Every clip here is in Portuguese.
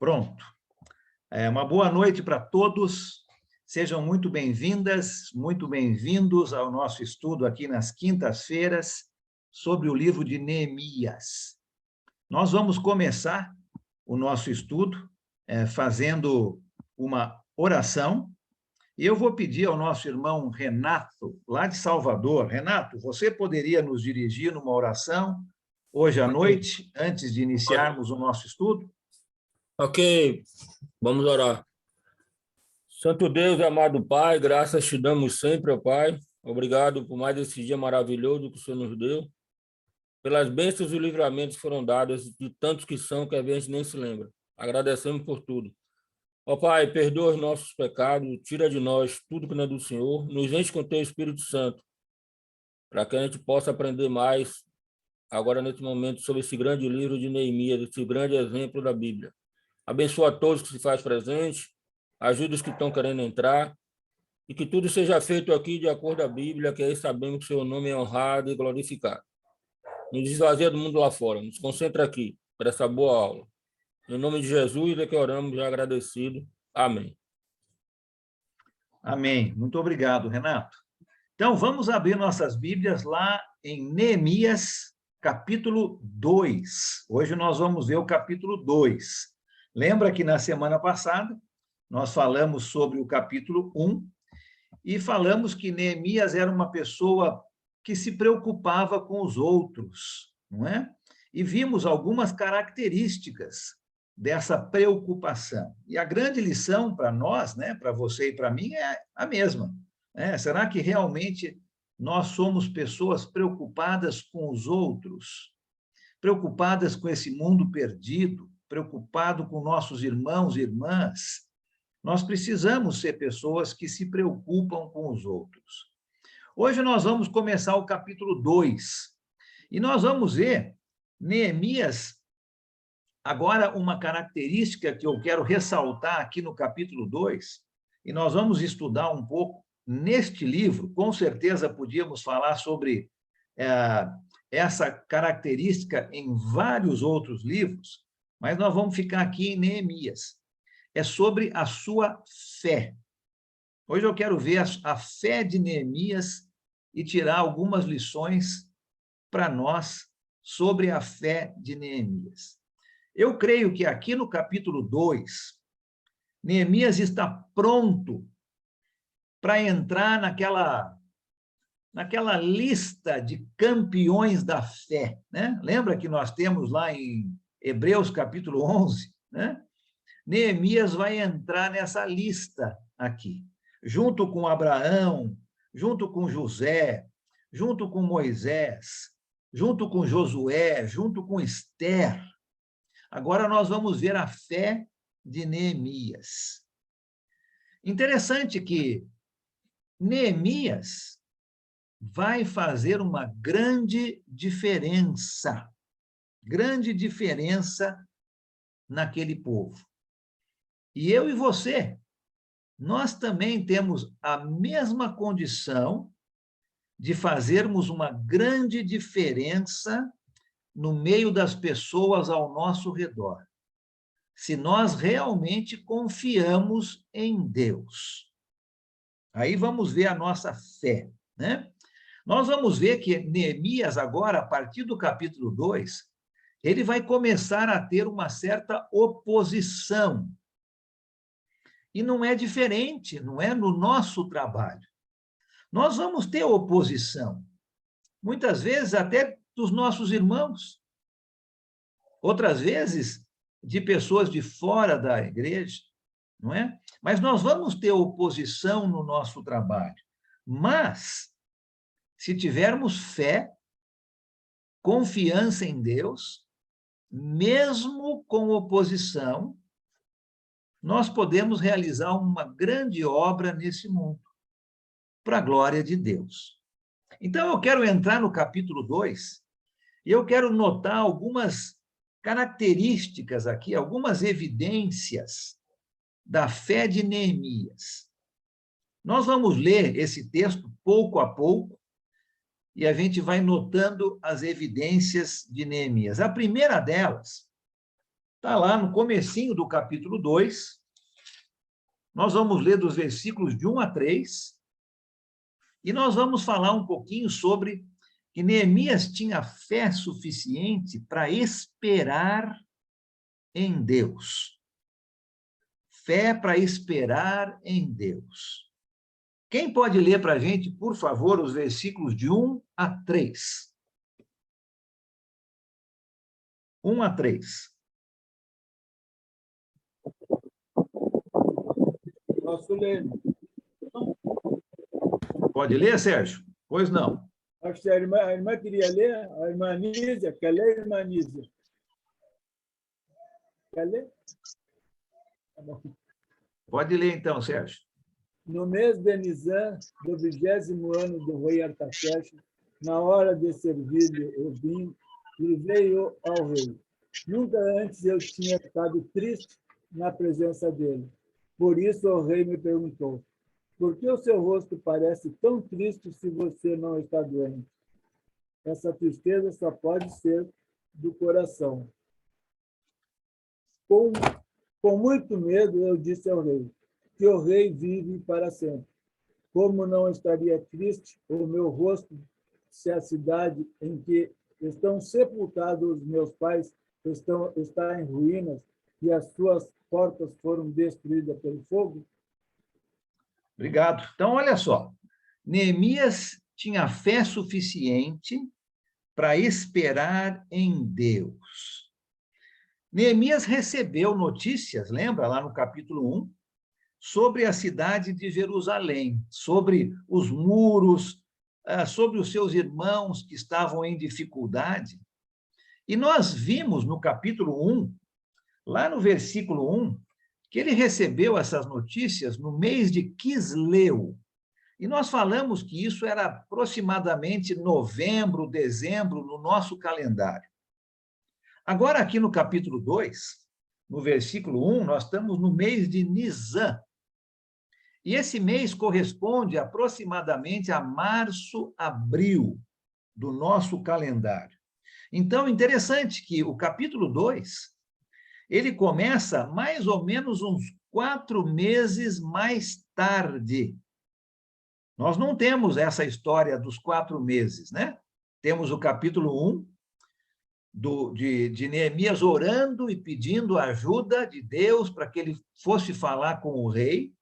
Pronto. Uma boa noite para todos. Sejam muito bem-vindas, muito bem-vindos ao nosso estudo aqui nas quintas-feiras sobre o livro de Neemias. Nós vamos começar o nosso estudo fazendo uma oração. E eu vou pedir ao nosso irmão Renato, lá de Salvador. Renato, você poderia nos dirigir numa oração hoje à noite, antes de iniciarmos o nosso estudo? Ok, vamos orar. Santo Deus, amado Pai, graças te damos sempre, ó Pai. Obrigado por mais esse dia maravilhoso que o Senhor nos deu, pelas bênçãos e livramentos que foram dados, de tantos que são, que a gente nem se lembra. Agradecemos por tudo. Ó Pai, perdoa os nossos pecados, tira de nós tudo que não é do Senhor, nos enche com teu Espírito Santo, para que a gente possa aprender mais, agora nesse momento, sobre esse grande livro de Neemias, esse grande exemplo da Bíblia. Abençoa a todos que se faz presente, ajuda os que estão querendo entrar, e que tudo seja feito aqui de acordo com a Bíblia, que aí sabemos que o seu nome é honrado e glorificado. Nos esvazia do mundo lá fora, nos concentra aqui, para essa boa aula. Em nome de Jesus é que oramos, já agradecido. Amém. Amém. Muito obrigado, Renato. Então, vamos abrir nossas Bíblias lá em Neemias, capítulo 2. Hoje nós vamos ver o capítulo 2. Lembra que na semana passada nós falamos sobre o capítulo 1 e falamos que Neemias era uma pessoa que se preocupava com os outros, não é? E vimos algumas características dessa preocupação. E a grande lição para nós, né, para você e para mim, é a mesma. Será que realmente nós somos pessoas preocupadas com os outros? Preocupadas com esse mundo perdido? Preocupado com nossos irmãos e irmãs? Nós precisamos ser pessoas que se preocupam com os outros. Hoje nós vamos começar o capítulo 2. E nós vamos ver Neemias. Agora, uma característica que eu quero ressaltar aqui no capítulo 2, e nós vamos estudar um pouco neste livro, com certeza podíamos falar sobre essa característica em vários outros livros, mas nós vamos ficar aqui em Neemias. É sobre a sua fé. Hoje eu quero ver a fé de Neemias e tirar algumas lições para nós sobre a fé de Neemias. Eu creio que aqui no capítulo 2, Neemias está pronto para entrar naquela lista de campeões da fé, né? Lembra que nós temos lá em Hebreus capítulo 11, né? Neemias vai entrar nessa lista aqui, junto com Abraão, junto com José, junto com Moisés, junto com Josué, junto com Esther. Agora nós vamos ver a fé de Neemias. Interessante que Neemias vai fazer uma grande diferença naquele povo. E eu e você, nós também temos a mesma condição de fazermos uma grande diferença no meio das pessoas ao nosso redor, se nós realmente confiamos em Deus. Aí vamos ver a nossa fé, né? Nós vamos ver que Neemias agora, a partir do capítulo 2, ele vai começar a ter uma certa oposição. E não é diferente, não é no nosso trabalho. Nós vamos ter oposição, muitas vezes até dos nossos irmãos, outras vezes de pessoas de fora da igreja, não é? Mas nós vamos ter oposição no nosso trabalho. Mas, se tivermos fé, confiança em Deus, mesmo com oposição, nós podemos realizar uma grande obra nesse mundo, para a glória de Deus. Então, eu quero entrar no capítulo 2, e eu quero notar algumas características aqui, algumas evidências da fé de Neemias. Nós vamos ler esse texto pouco a pouco, e a gente vai notando as evidências de Neemias. A primeira delas Está lá no comecinho do capítulo 2. Nós vamos ler dos versículos de 1 a 3, e nós vamos falar um pouquinho sobre que Neemias tinha fé suficiente para esperar em Deus. Fé para esperar em Deus. Quem pode ler para a gente, por favor, os versículos de 1 a 3? 1 a 3. Posso ler? Pode ler, Sérgio? Pois não. Acho que a irmã queria ler, a irmã Nízia. Quer ler, irmã Nízia? Quer ler? Tá bom. Pode ler então, Sérgio. No mês de Nisan, do 20º ano do rei Artaxerxes, na hora de servir-lhe o vinho, levei-o ao rei. Nunca antes eu tinha estado triste na presença dele. Por isso o rei me perguntou: por que o seu rosto parece tão triste se você não está doente? Essa tristeza só pode ser do coração. Com muito medo, eu disse ao rei que o rei vive para sempre. Como não estaria triste o meu rosto se a cidade em que estão sepultados os meus pais está em ruínas e as suas portas foram destruídas pelo fogo? Obrigado. Então, olha só. Neemias tinha fé suficiente para esperar em Deus. Neemias recebeu notícias, lembra, lá no capítulo 1, sobre a cidade de Jerusalém, sobre os muros, sobre os seus irmãos que estavam em dificuldade. E nós vimos no capítulo 1, lá no versículo 1, que ele recebeu essas notícias no mês de Quisleu. E nós falamos que isso era aproximadamente novembro, dezembro, no nosso calendário. Agora, aqui no capítulo 2, no versículo 1, nós estamos no mês de Nisan. E esse mês corresponde aproximadamente a março, abril do nosso calendário. Então, interessante que o capítulo 2, ele começa mais ou menos uns 4 meses mais tarde. Nós não temos essa história dos 4 meses, né? Temos o capítulo 1 de Neemias orando e pedindo ajuda de Deus para que ele fosse falar com o rei.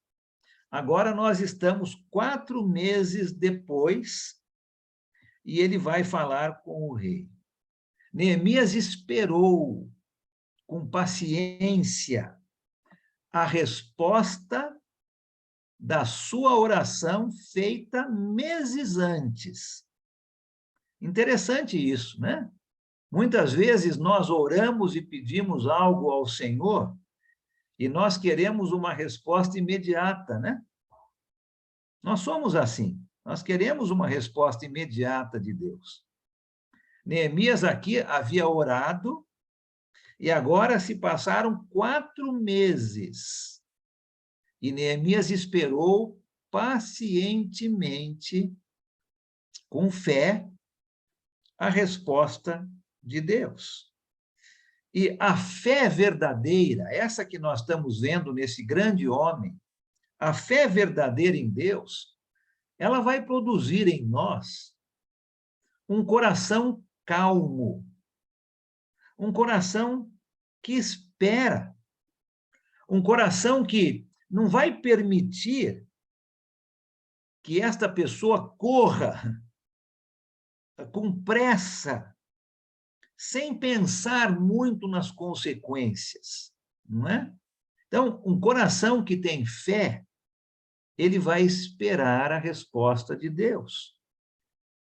Agora nós estamos 4 meses depois e ele vai falar com o rei. Neemias esperou com paciência a resposta da sua oração feita meses antes. Interessante isso, né? Muitas vezes nós oramos e pedimos algo ao Senhor e nós queremos uma resposta imediata, né? Nós somos assim, nós queremos uma resposta imediata de Deus. Neemias aqui havia orado e agora se passaram 4 meses. E Neemias esperou pacientemente, com fé, a resposta de Deus. E a fé verdadeira, essa que nós estamos vendo nesse grande homem, a fé verdadeira em Deus, ela vai produzir em nós um coração calmo, um coração que espera, um coração que não vai permitir que esta pessoa corra com pressa, sem pensar muito nas consequências, não é? Então, um coração que tem fé, ele vai esperar a resposta de Deus.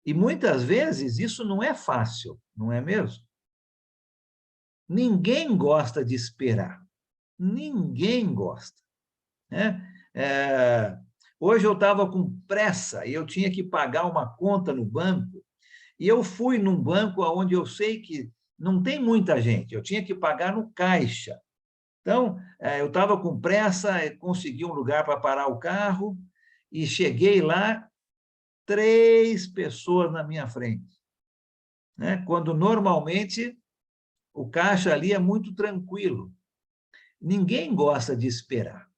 E muitas vezes isso não é fácil, não é mesmo? Ninguém gosta de esperar. Ninguém gosta, né? Hoje eu estava com pressa e eu tinha que pagar uma conta no banco e eu fui num banco onde eu sei que não tem muita gente, eu tinha que pagar no caixa. Então, eu estava com pressa, consegui um lugar para parar o carro e cheguei lá, 3 pessoas na minha frente, né? Quando normalmente O caixa ali é muito tranquilo. Ninguém gosta de esperar.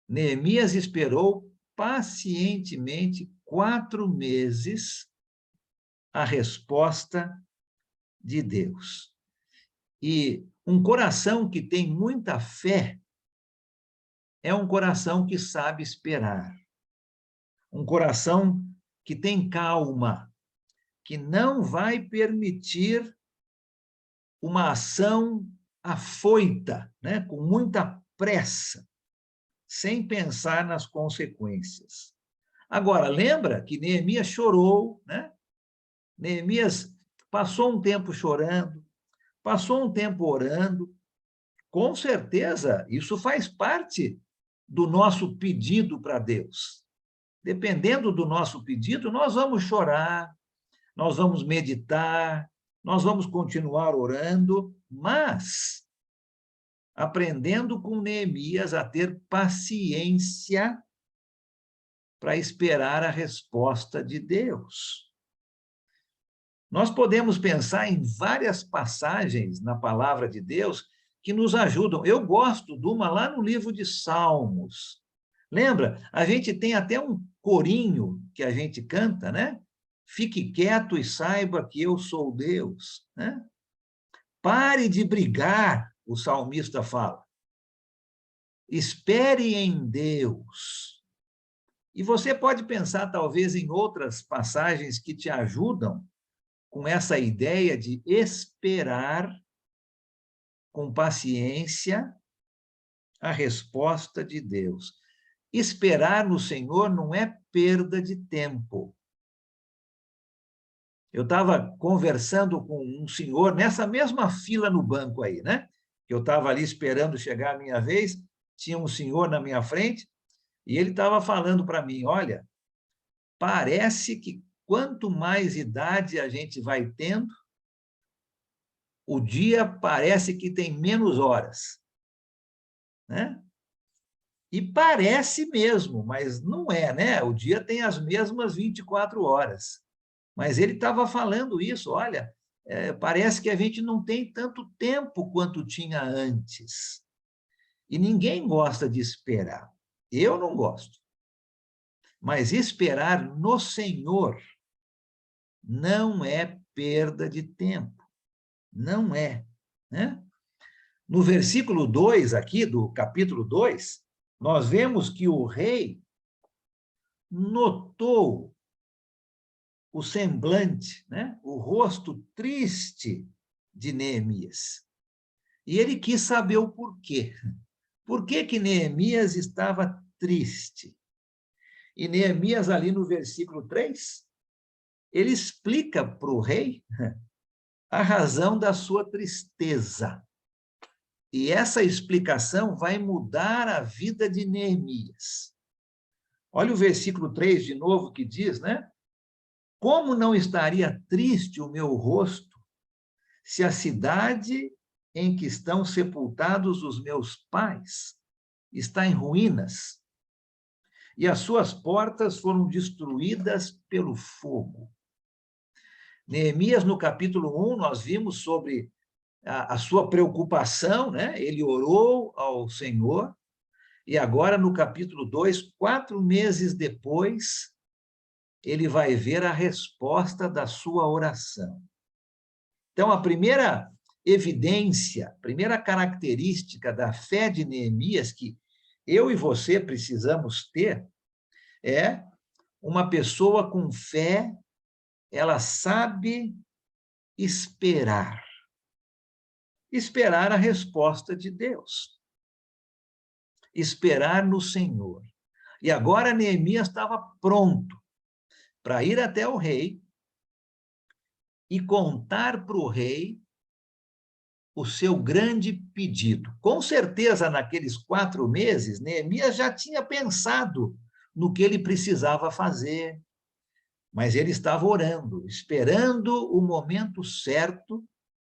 Neemias esperou pacientemente 4 meses a resposta de Deus. E um coração que tem muita fé é um coração que sabe esperar. Um coração que tem calma, que não vai permitir uma ação afoita, né, com muita pressa, sem pensar nas consequências. Agora, lembra que Neemias chorou, né? Neemias passou um tempo chorando, passou um tempo orando. Com certeza, isso faz parte do nosso pedido para Deus. Dependendo do nosso pedido, nós vamos chorar, nós vamos meditar, nós vamos continuar orando, mas aprendendo com Neemias a ter paciência para esperar a resposta de Deus. Nós podemos pensar em várias passagens na palavra de Deus que nos ajudam. Eu gosto de uma lá no livro de Salmos. Lembra? A gente tem até um corinho que a gente canta, né? Fique quieto e saiba que eu sou Deus, né? Pare de brigar, o salmista fala. Espere em Deus. E você pode pensar, talvez, em outras passagens que te ajudam com essa ideia de esperar com paciência a resposta de Deus. Esperar no Senhor não é perda de tempo. Eu estava conversando com um senhor nessa mesma fila no banco aí, né? Eu estava ali esperando chegar a minha vez, tinha um senhor na minha frente, e ele estava falando para mim, olha, parece que quanto mais idade a gente vai tendo, o dia parece que tem menos horas, né? E parece mesmo, mas não é, né? O dia tem as mesmas 24 horas. Mas ele estava falando isso, olha, parece que a gente não tem tanto tempo quanto tinha antes. E ninguém gosta de esperar. Eu não gosto. Mas esperar no Senhor não é perda de tempo. Não é, né? No versículo 2 aqui, do capítulo 2, nós vemos que o rei notou o semblante, né? O rosto triste de Neemias. E ele quis saber o porquê. Por que que Neemias estava triste? E Neemias, ali no versículo 3, ele explica para o rei a razão da sua tristeza. E essa explicação vai mudar a vida de Neemias. Olha o versículo 3 de novo que diz, né? Como não estaria triste o meu rosto se a cidade em que estão sepultados os meus pais está em ruínas e as suas portas foram destruídas pelo fogo? Neemias, no capítulo 1, nós vimos sobre a sua preocupação, né? Ele orou ao Senhor, e agora no capítulo 2, 4 meses depois, ele vai ver a resposta da sua oração. Então, a primeira evidência, a primeira característica da fé de Neemias que eu e você precisamos ter é uma pessoa com fé, ela sabe esperar. Esperar a resposta de Deus. Esperar no Senhor. E agora Neemias estava pronto para ir até o rei e contar para o rei o seu grande pedido. Com certeza, naqueles 4 meses, Neemias já tinha pensado no que ele precisava fazer, mas ele estava orando, esperando o momento certo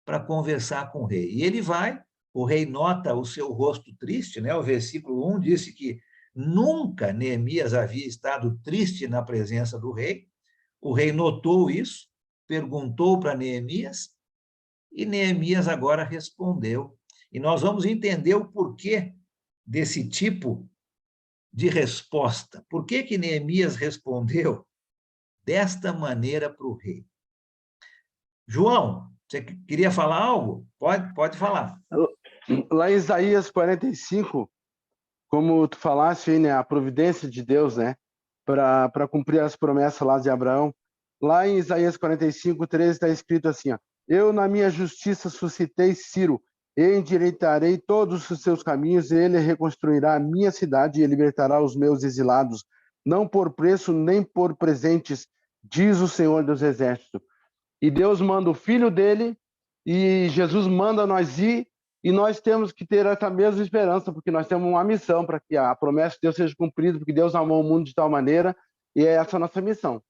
para conversar com o rei. E ele vai, o rei nota o seu rosto triste, né? O versículo 1 disse que nunca Neemias havia estado triste na presença do rei. O rei notou isso, perguntou para Neemias, E Neemias agora respondeu. E nós vamos entender o porquê desse tipo de resposta. Por que que Neemias respondeu desta maneira para o rei? João, você queria falar algo? Pode falar. Lá em Isaías 45, como tu falaste aí, né, a providência de Deus, né, para cumprir as promessas lá de Abraão. Lá em Isaías 45, 13 está escrito assim, ó: eu na minha justiça suscitei Ciro, e endireitarei todos os seus caminhos, e ele reconstruirá a minha cidade e libertará os meus exilados, não por preço nem por presentes, diz o Senhor dos Exércitos. E Deus manda o Filho dele, e Jesus manda nós ir, e nós temos que ter essa mesma esperança, porque nós temos uma missão para que a promessa de Deus seja cumprida, porque Deus amou o mundo de tal maneira, e é essa a nossa missão.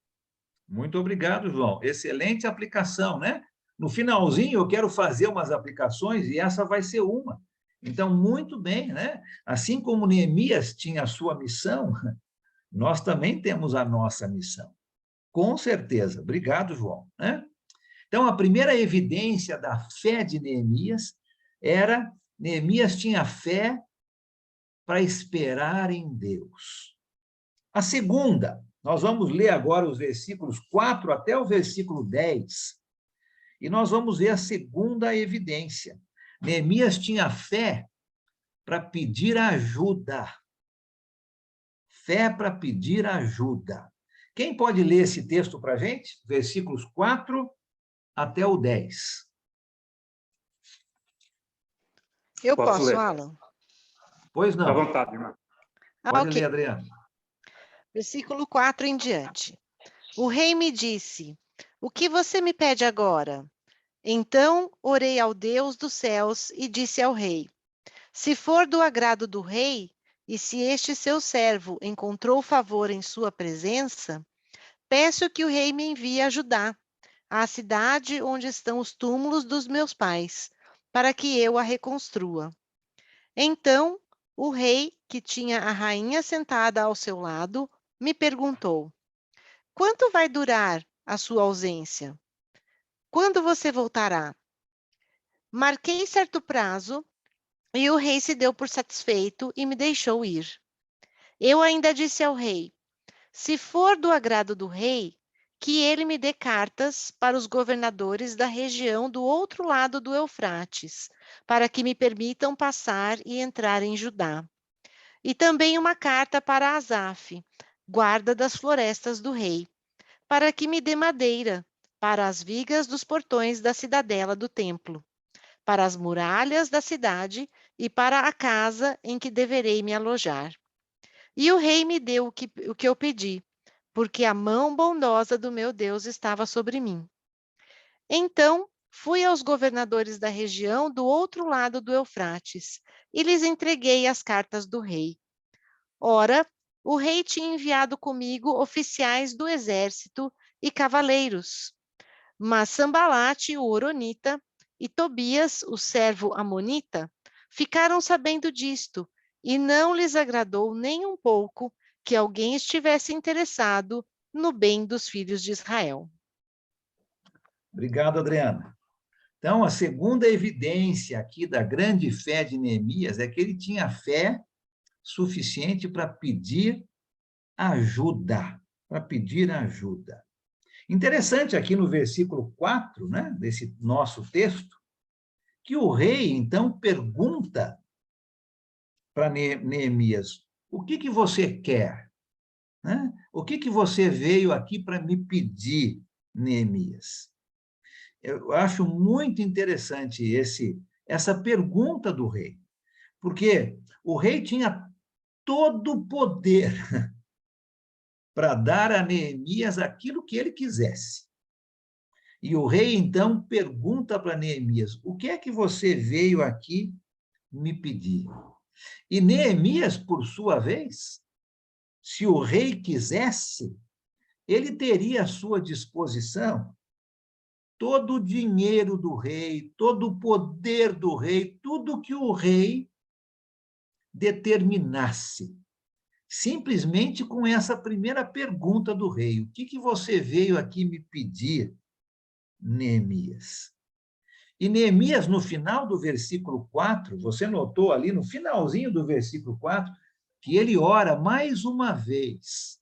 Muito obrigado, João. Excelente aplicação, né? No finalzinho, eu quero fazer umas aplicações e essa vai ser uma. Então, muito bem, né? Assim como Neemias tinha a sua missão, nós também temos a nossa missão. Com certeza. Obrigado, João, né? Então, a primeira evidência da fé de Neemias era Neemias tinha fé para esperar em Deus. A segunda, nós vamos ler agora os versículos 4 até o versículo 10, e nós vamos ver a segunda evidência. Neemias tinha fé para pedir ajuda. Fé para pedir ajuda. Quem pode ler esse texto para a gente? Versículos 4 até o 10. Eu Posso posso, ler? Alan? Pois À não. vontade, irmã. Pode Ok. ler, Adriano. Versículo 4 em diante. O rei me disse: o que você me pede agora? Então orei ao Deus dos céus e disse ao rei: se for do agrado do rei, e se este seu servo encontrou favor em sua presença, peço que o rei me envie a Judá, à cidade onde estão os túmulos dos meus pais, para que eu a reconstrua. Então, o rei, que tinha a rainha sentada ao seu lado, me perguntou: quanto vai durar a sua ausência? Quando você voltará? Marquei certo prazo e o rei se deu por satisfeito e me deixou ir. Eu ainda disse ao rei: se for do agrado do rei, que ele me dê cartas para os governadores da região do outro lado do Eufrates, para que me permitam passar e entrar em Judá. E também uma carta para Asaf, guarda das florestas do rei, para que me dê madeira para as vigas dos portões da cidadela do templo, para as muralhas da cidade e para a casa em que deverei me alojar. E o rei me deu o que eu pedi, porque a mão bondosa do meu Deus estava sobre mim. Então fui aos governadores da região do outro lado do Eufrates e lhes entreguei as cartas do rei. Ora, o rei tinha enviado comigo oficiais do exército e cavaleiros. Mas Sambalate, o horonita, e Tobias, o servo amonita, ficaram sabendo disto, e não lhes agradou nem um pouco que alguém estivesse interessado no bem dos filhos de Israel. Obrigado, Adriana. Então, a segunda evidência aqui da grande fé de Neemias é que ele tinha fé suficiente para pedir ajuda, para pedir ajuda. Interessante aqui no versículo 4, né, desse nosso texto, que o rei, então, pergunta para Neemias: o que você quer? Né? O que você veio aqui para me pedir, Neemias? Eu acho muito interessante essa pergunta do rei, porque o rei tinha todo o poder para dar a Neemias aquilo que ele quisesse. E o rei, então, pergunta para Neemias: o que é que você veio aqui me pedir? E Neemias, por sua vez, se o rei quisesse, ele teria à sua disposição todo o dinheiro do rei, todo o poder do rei, tudo que o rei determinasse. Simplesmente com essa primeira pergunta do rei: o que você veio aqui me pedir, Neemias? E Neemias, no final do versículo 4, você notou ali no finalzinho do versículo 4, que ele ora mais uma vez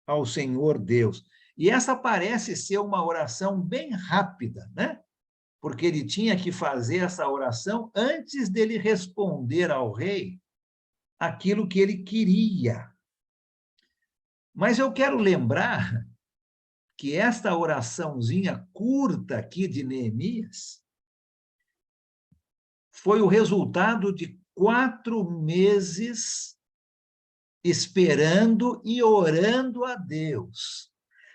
ao Senhor Deus. E essa parece ser uma oração bem rápida, né? Porque ele tinha que fazer essa oração antes dele responder ao rei aquilo que ele queria. Mas eu quero lembrar que esta oraçãozinha curta aqui de Neemias foi o resultado de 4 meses esperando e orando a Deus.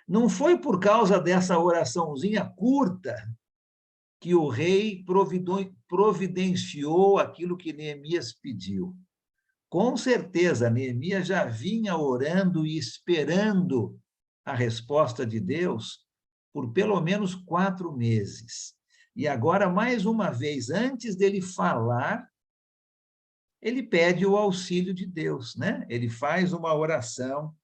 Não foi por causa dessa oraçãozinha curta que o rei providenciou aquilo que Neemias pediu. Com certeza, Neemias já vinha orando e esperando a resposta de Deus por pelo menos 4 meses. E agora, mais uma vez, antes dele falar, ele pede o auxílio de Deus, né? Ele faz uma oração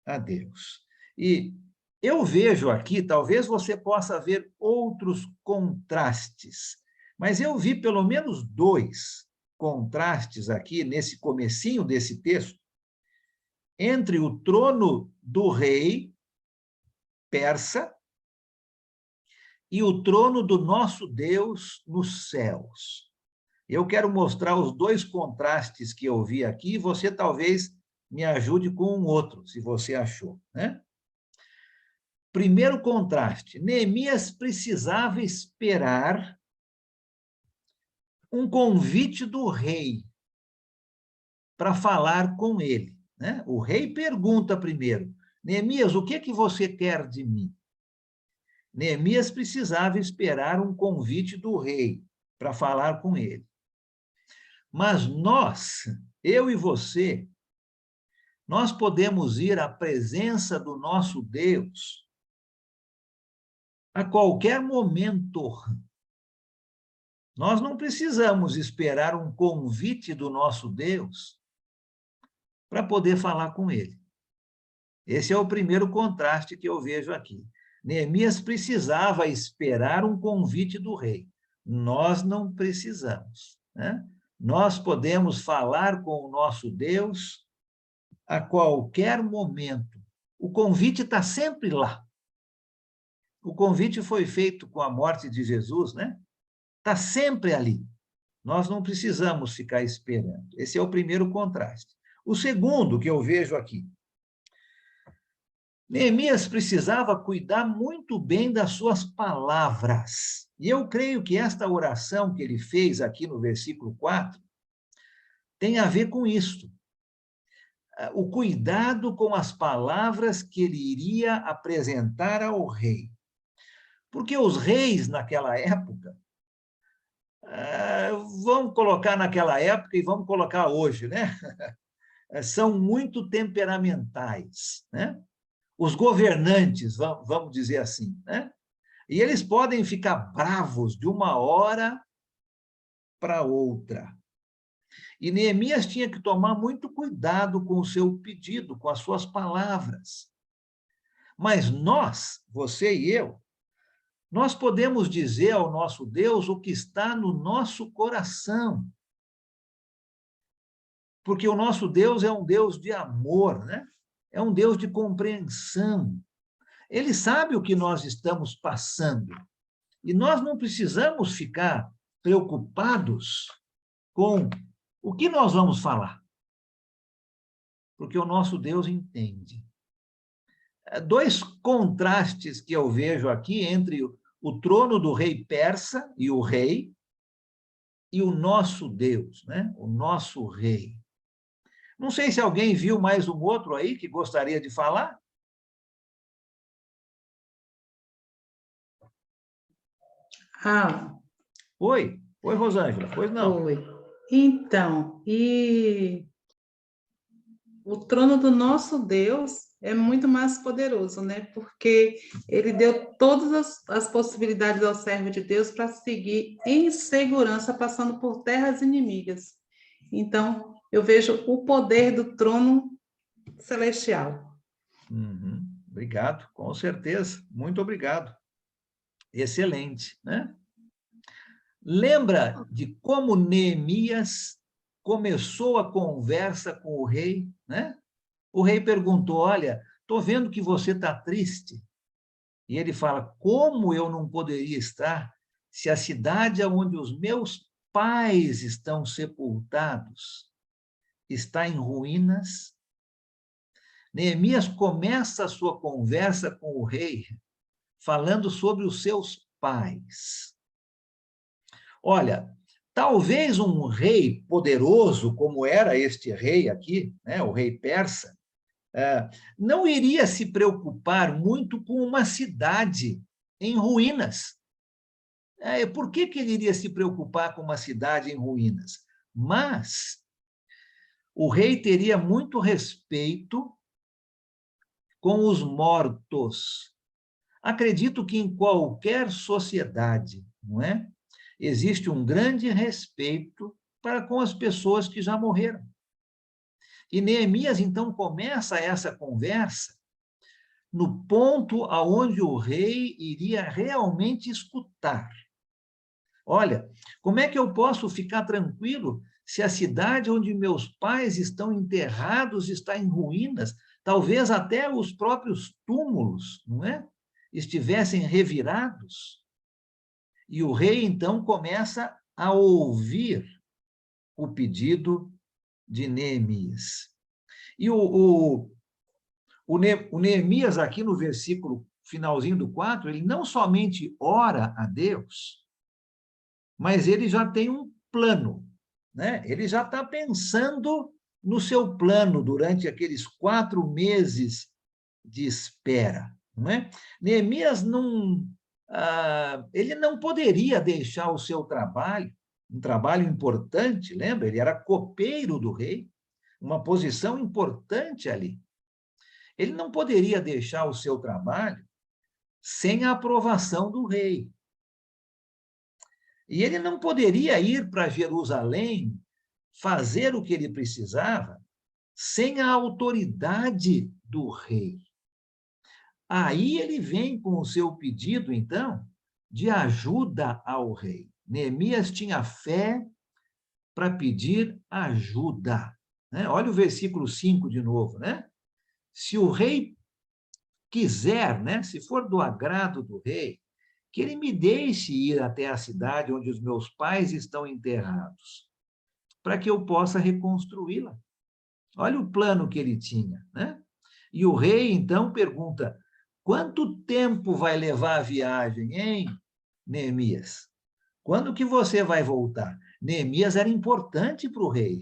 a Deus. E eu vejo aqui, talvez você possa ver outros contrastes, mas eu vi pelo menos 2 contrastes aqui nesse comecinho desse texto, entre o trono do rei persa e o trono do nosso Deus nos céus. Eu quero mostrar os 2 contrastes que eu vi aqui, e você talvez me ajude com um outro, se você achou, né? Primeiro contraste, Neemias precisava esperar um convite do rei para falar com ele, né? O rei pergunta primeiro, Neemias, o que que você quer de mim? Neemias precisava esperar um convite do rei para falar com ele. Mas nós, eu e você, nós podemos ir à presença do nosso Deus a qualquer momento. Nós não precisamos esperar um convite do nosso Deus para poder falar com ele. Esse é o primeiro contraste que eu vejo aqui. Neemias precisava esperar um convite do rei. Nós não precisamos, né? Nós podemos falar com o nosso Deus a qualquer momento. O convite está sempre lá. O convite foi feito com a morte de Jesus, né? Está sempre ali. Nós não precisamos ficar esperando. Esse é o primeiro contraste. O segundo que eu vejo aqui. Neemias precisava cuidar muito bem das suas palavras. E eu creio que esta oração que ele fez aqui no versículo 4 tem a ver com isso. O cuidado com as palavras que ele iria apresentar ao rei. Porque os reis, naquela época, vamos colocar naquela época e vamos colocar hoje, né? São muito temperamentais, né? Os governantes, vamos dizer assim, né? E eles podem ficar bravos de uma hora para outra. E Neemias tinha que tomar muito cuidado com o seu pedido, com as suas palavras. Mas nós, você e eu, nós podemos dizer ao nosso Deus o que está no nosso coração. Porque o nosso Deus é um Deus de amor, né? É um Deus de compreensão. Ele sabe o que nós estamos passando. E nós não precisamos ficar preocupados com o que nós vamos falar. Porque o nosso Deus entende. 2 contrastes que eu vejo aqui entre o trono do rei persa e o rei e o nosso Deus, né? O nosso rei. Não sei se alguém viu mais um outro aí que gostaria de falar. Oi, Rosângela, pois não. Oi. Então, e o trono do nosso Deus é muito mais poderoso, né? Porque ele deu todas as possibilidades ao servo de Deus para seguir em segurança, passando por terras inimigas. Então, eu vejo o poder do trono celestial. Obrigado, com certeza. Muito obrigado. Excelente, né? Lembra de como Neemias começou a conversa com o rei, né? O rei perguntou: olha, estou vendo que você está triste. E ele fala: como eu não poderia estar se a cidade onde os meus pais estão sepultados está em ruínas? Neemias começa a sua conversa com o rei falando sobre os seus pais. Olha, talvez um rei poderoso, como era este rei aqui, né, o rei persa, não iria se preocupar muito com uma cidade em ruínas. Por que ele iria se preocupar com uma cidade em ruínas? Mas o rei teria muito respeito com os mortos. Acredito que em qualquer sociedade, não é? Existe um grande respeito para com as pessoas que já morreram. E Neemias, então, começa essa conversa no ponto aonde o rei iria realmente escutar. Olha, como é que eu posso ficar tranquilo se a cidade onde meus pais estão enterrados está em ruínas? Talvez até os próprios túmulos, não é? Estivessem revirados. E o rei, então, começa a ouvir o pedido de Neemias. E o Neemias, aqui no versículo finalzinho do 4, ele não somente ora a Deus, mas ele já tem um plano, né? Ele já está pensando no seu plano durante aqueles 4 meses de espera, não é? Neemias ele não poderia deixar o seu trabalho, um trabalho importante, lembra? Ele era copeiro do rei, uma posição importante ali. Ele não poderia deixar o seu trabalho sem a aprovação do rei. E ele não poderia ir para Jerusalém fazer o que ele precisava sem a autoridade do rei. Aí ele vem com o seu pedido, então, de ajuda ao rei. Neemias tinha fé para pedir ajuda, né? Olha o versículo 5 de novo, né? Se o rei quiser, né, se for do agrado do rei, que ele me deixe ir até a cidade onde os meus pais estão enterrados, para que eu possa reconstruí-la. Olha o plano que ele tinha, né? E o rei, então, pergunta: quanto tempo vai levar a viagem, hein, Neemias? Quando que você vai voltar? Neemias era importante para o rei.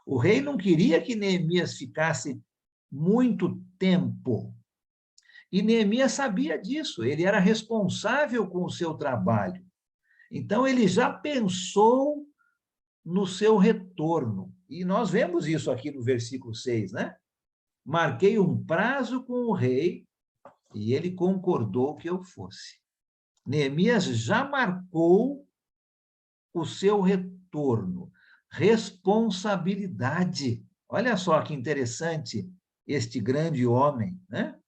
O rei não queria que Neemias ficasse muito tempo. E Neemias sabia disso, ele era responsável com o seu trabalho. Então, ele já pensou no seu retorno. E nós vemos isso aqui no versículo 6, né? Marquei um prazo com o rei e ele concordou que eu fosse. Neemias já marcou o seu retorno. Responsabilidade. Olha só que interessante este grande homem, né?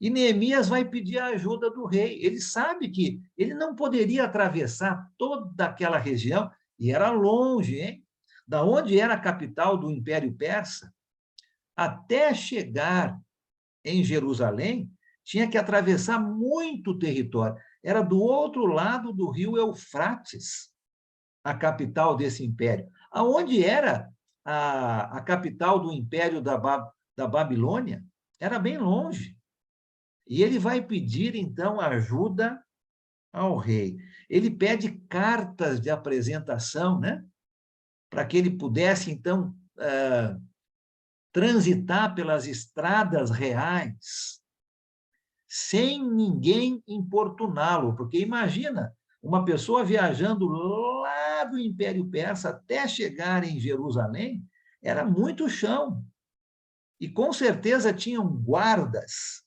E Neemias vai pedir a ajuda do rei. Ele sabe que ele não poderia atravessar toda aquela região, e era longe, hein? Da onde era a capital do Império Persa, até chegar em Jerusalém, tinha que atravessar muito território. Era do outro lado do rio Eufrates, a capital desse império. Aonde era a capital do Império da Babilônia? Era bem longe. E ele vai pedir, então, ajuda ao rei. Ele pede cartas de apresentação, né? Para que ele pudesse, então, transitar pelas estradas reais, sem ninguém importuná-lo. Porque imagina, uma pessoa viajando lá do Império Persa até chegar em Jerusalém, era muito chão. E com certeza tinham guardas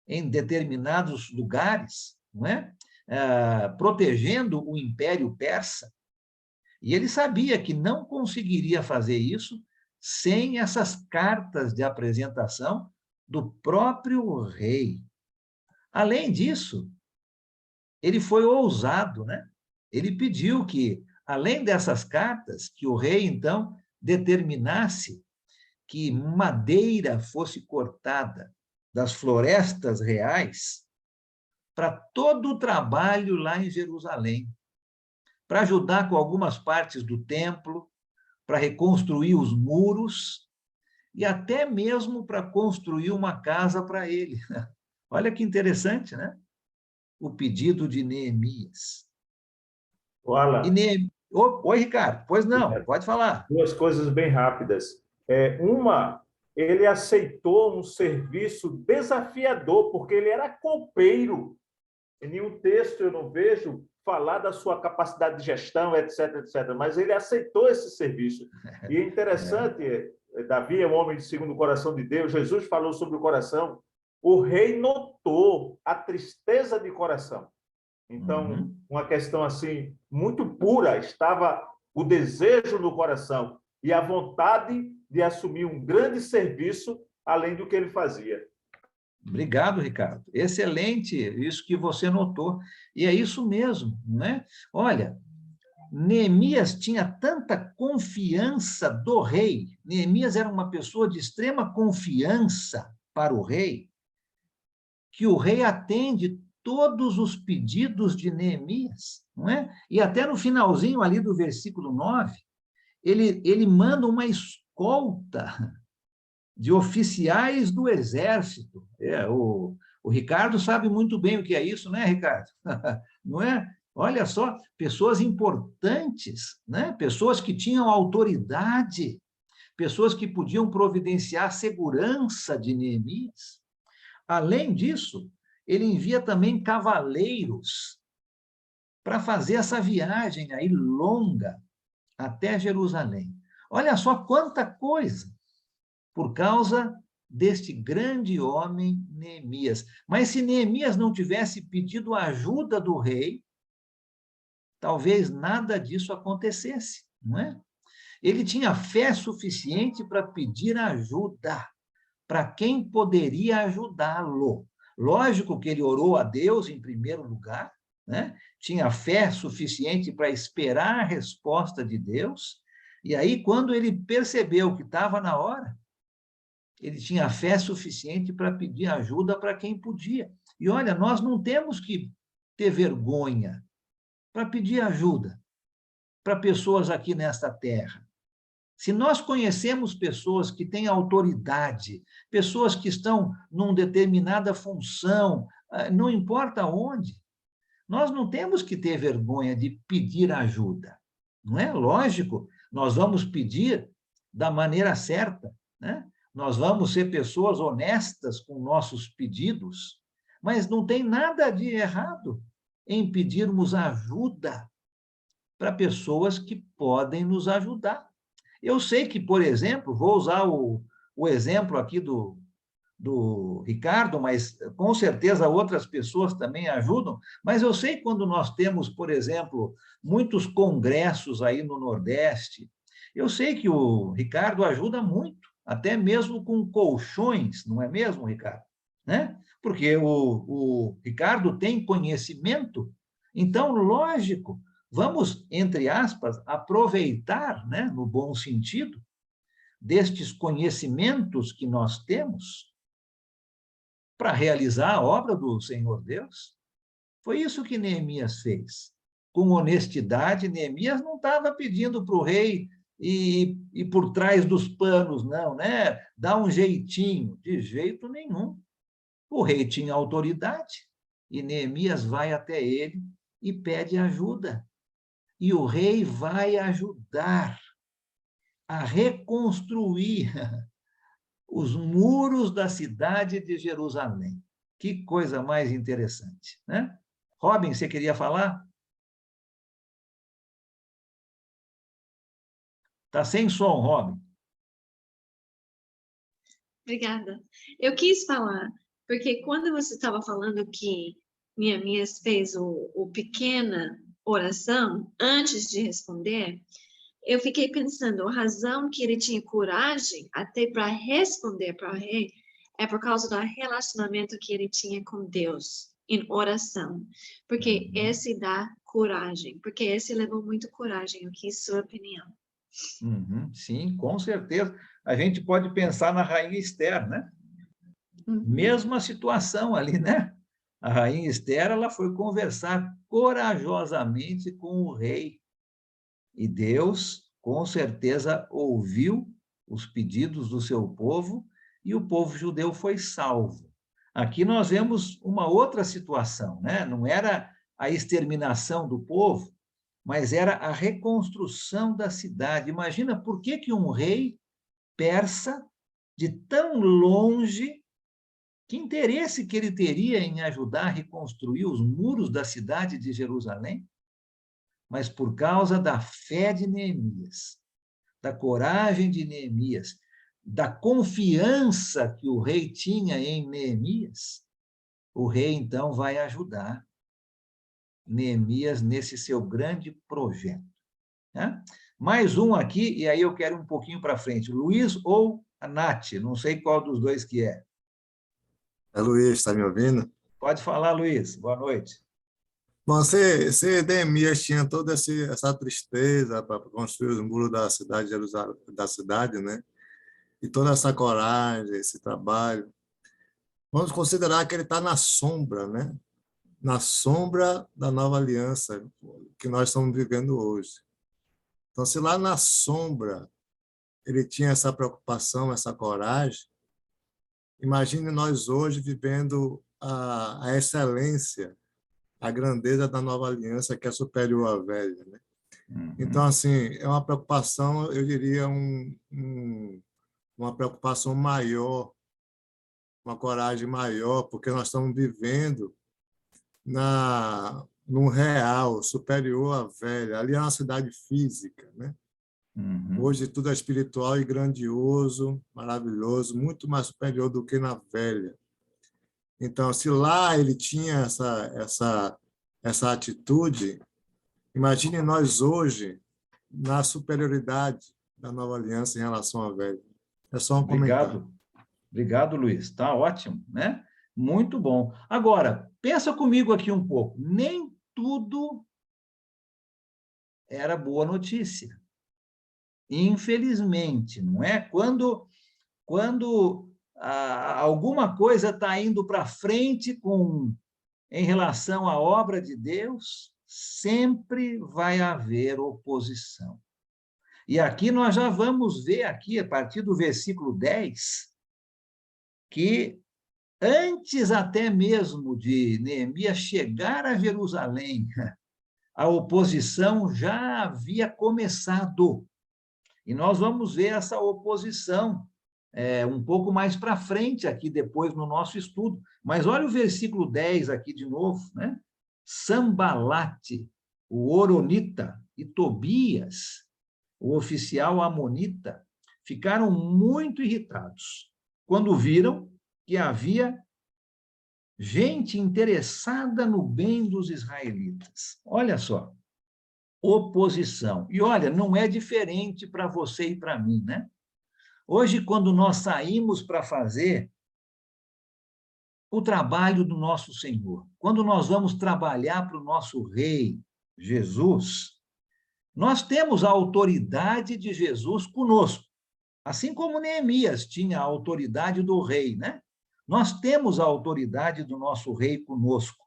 em determinados lugares, não é? Protegendo o Império Persa. E ele sabia que não conseguiria fazer isso sem essas cartas de apresentação do próprio rei. Além disso, ele foi ousado, né? Ele pediu que, além dessas cartas, que o rei, então, determinasse que madeira fosse cortada das florestas reais para todo o trabalho lá em Jerusalém, para ajudar com algumas partes do templo, para reconstruir os muros e até mesmo para construir uma casa para ele. Olha que interessante, né? O pedido de Neemias. Ô, Alan, Oi, Ricardo. Pois não, pode falar. duas coisas bem rápidas. Uma, ele aceitou um serviço desafiador, porque ele era copeiro. Em nenhum texto eu não vejo falar da sua capacidade de gestão, etc, etc. Mas ele aceitou esse serviço. E é interessante, Davi é um homem de segundo o coração de Deus, Jesus falou sobre o coração, o rei notou a tristeza de coração. Então, uma questão assim, muito pura, estava o desejo no coração e a vontade de assumir um grande serviço, além do que ele fazia. Obrigado, Ricardo. Excelente isso que você notou. E é isso mesmo, né? Olha, Neemias tinha tanta confiança do rei. Neemias era uma pessoa de extrema confiança para o rei, que o rei atende todos os pedidos de Neemias, não é? E até no finalzinho ali do versículo 9, ele manda uma escolta de oficiais do exército. O Ricardo sabe muito bem o que é isso, né, Ricardo? Não é? Olha só, pessoas importantes, né? Pessoas que tinham autoridade, pessoas que podiam providenciar a segurança de Neemias. Além disso, ele envia também cavaleiros para fazer essa viagem aí longa até Jerusalém. Olha só quanta coisa por causa deste grande homem Neemias. Mas se Neemias não tivesse pedido a ajuda do rei, talvez nada disso acontecesse, não é? Ele tinha fé suficiente para pedir ajuda para quem poderia ajudá-lo. Lógico que ele orou a Deus em primeiro lugar, né? Tinha fé suficiente para esperar a resposta de Deus, e aí, quando ele percebeu que estava na hora, ele tinha fé suficiente para pedir ajuda para quem podia. E olha, nós não temos que ter vergonha para pedir ajuda para pessoas aqui nesta terra. Se nós conhecemos pessoas que têm autoridade, pessoas que estão numa determinada função, não importa onde, nós não temos que ter vergonha de pedir ajuda. Não é? Lógico, nós vamos pedir da maneira certa, né? Nós vamos ser pessoas honestas com nossos pedidos, mas não tem nada de errado em pedirmos ajuda para pessoas que podem nos ajudar. Eu sei que, por exemplo, vou usar o exemplo aqui do Ricardo, mas com certeza outras pessoas também ajudam, mas eu sei quando nós temos, por exemplo, muitos congressos aí no Nordeste, eu sei que o Ricardo ajuda muito, até mesmo com colchões, não é mesmo, Ricardo? Né? Porque o Ricardo tem conhecimento, então, lógico, vamos, entre aspas, aproveitar, né, no bom sentido, destes conhecimentos que nós temos para realizar a obra do Senhor Deus. Foi isso que Neemias fez. Com honestidade, Neemias não estava pedindo para o rei e por trás dos panos, não, né? Dá um jeitinho, de jeito nenhum. O rei tinha autoridade e Neemias vai até ele e pede ajuda. E o rei vai ajudar a reconstruir os muros da cidade de Jerusalém. Que coisa mais interessante, né? Robin, você queria falar? Está sem som, Robin. Obrigada. Eu quis falar, porque quando você estava falando que Neemias fez o pequena oração antes de responder, eu fiquei pensando, a razão que ele tinha coragem até para responder para o rei é por causa do relacionamento que ele tinha com Deus. em oração, porque esse dá coragem, porque esse levou muito coragem. Eu quis sua opinião. Sim, com certeza. A gente pode pensar na rainha Esther, né? Uhum. Mesma situação ali, né? A rainha Esther, ela foi conversar corajosamente com o rei. E Deus, com certeza, ouviu os pedidos do seu povo e o povo judeu foi salvo. Aqui nós vemos uma outra situação, né? Não era a exterminação do povo, mas era a reconstrução da cidade. Imagina por que um rei persa, de tão longe, que interesse que ele teria em ajudar a reconstruir os muros da cidade de Jerusalém? Mas por causa da fé de Neemias, da coragem de Neemias, da confiança que o rei tinha em Neemias, o rei, então, vai ajudar Neemias nesse seu grande projeto. Né? Mais um aqui, e aí eu quero um pouquinho para frente. Luiz ou a Nath? Não sei qual dos dois que é. É Luiz, está me ouvindo? Pode falar, Luiz. Boa noite. Bom, se Neemias tinha toda essa tristeza para construir os muros da cidade de Jerusalém, da cidade, né? E toda essa coragem, esse trabalho, vamos considerar que ele está na sombra, né? Na sombra da nova aliança que nós estamos vivendo hoje. Então, se lá na sombra ele tinha essa preocupação, essa coragem, imagine nós hoje vivendo a excelência, a grandeza da nova aliança que é superior à velha, né? Então, assim, é uma preocupação, eu diria, uma preocupação maior, uma coragem maior, porque nós estamos vivendo num real, superior à velha. Ali é uma cidade física, né? Hoje tudo é espiritual e grandioso, maravilhoso, muito mais superior do que na velha. Então, se lá ele tinha essa atitude, imagine nós hoje na superioridade da nova aliança em relação à velha. É só um comentário. Obrigado, Luiz. Está ótimo, né? Muito bom. Agora, pensa comigo aqui um pouco. Nem tudo era boa notícia. Infelizmente, não é? Quando alguma coisa está indo para frente em relação à obra de Deus, sempre vai haver oposição. E aqui nós já vamos ver, aqui, a partir do versículo 10, que antes até mesmo de Neemias chegar a Jerusalém, a oposição já havia começado. E nós vamos ver essa oposição um pouco mais para frente aqui, depois no nosso estudo. Mas olha o versículo 10 aqui de novo, né? Sambalate, o Horonita, e Tobias, o oficial amonita, ficaram muito irritados quando viram que havia gente interessada no bem dos israelitas. Olha só, oposição. E olha, não é diferente para você e para mim, né? Hoje, quando nós saímos para fazer o trabalho do nosso Senhor, quando nós vamos trabalhar para o nosso Rei, Jesus, nós temos a autoridade de Jesus conosco, assim como Neemias tinha a autoridade do rei, né? Nós temos a autoridade do nosso Rei conosco,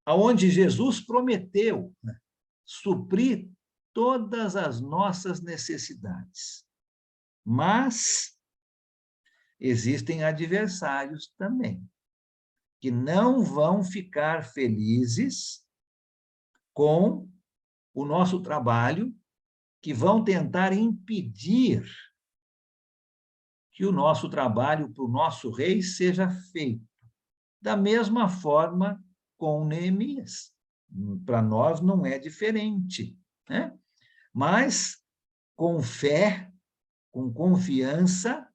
aonde Jesus prometeu, né, suprir todas as nossas necessidades. Mas existem adversários também, que não vão ficar felizes com o nosso trabalho, que vão tentar impedir que o nosso trabalho para o nosso rei seja feito. Da mesma forma com Neemias. Para nós não é diferente, né? Mas, com fé, com confiança,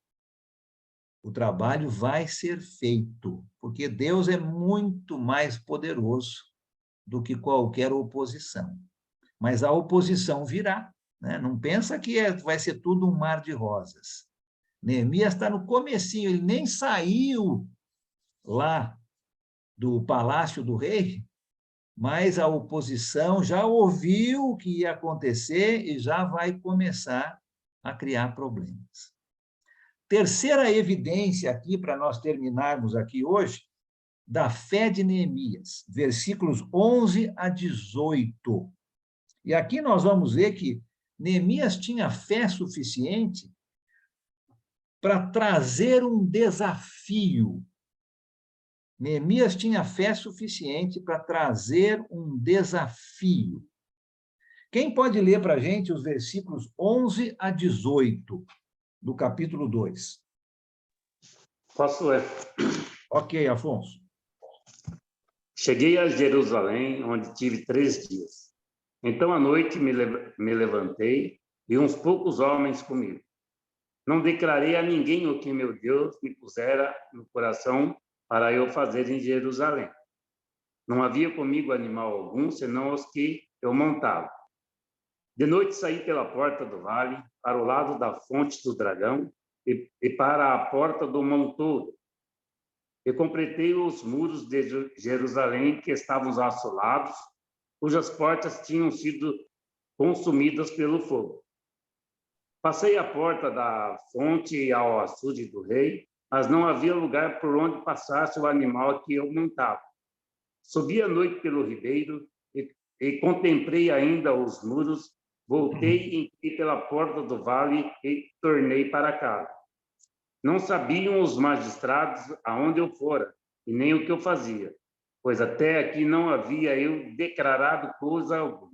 o trabalho vai ser feito, porque Deus é muito mais poderoso do que qualquer oposição. Mas a oposição virá, né? Não pensa que vai ser tudo um mar de rosas. Neemias está no comecinho, ele nem saiu lá do palácio do rei, mas a oposição já ouviu o que ia acontecer e já vai começar a criar problemas. Terceira evidência aqui, para nós terminarmos aqui hoje, da fé de Neemias, versículos 11 a 18. E aqui nós vamos ver que Neemias tinha fé suficiente para trazer um desafio. Neemias tinha fé suficiente para trazer um desafio. Quem pode ler para a gente os versículos 11 a 18 do capítulo 2? Posso ler? Ok, Afonso. Cheguei a Jerusalém, onde tive 3 dias. Então, à noite, me levantei e uns poucos homens comigo. Não declarei a ninguém o que meu Deus me pusera no coração para eu fazer em Jerusalém. Não havia comigo animal algum, senão os que eu montava. De noite saí pela porta do vale, para o lado da fonte do dragão e para a porta do montouro. E completei os muros de Jerusalém que estavam assolados, cujas portas tinham sido consumidas pelo fogo. Passei a porta da fonte ao açude do rei, mas não havia lugar por onde passasse o animal que eu montava. Subi à noite pelo ribeiro e contemplei ainda os muros, voltei e entrei pela porta do vale e tornei para casa. Não sabiam os magistrados aonde eu fora e nem o que eu fazia, pois até aqui não havia eu declarado coisa alguma,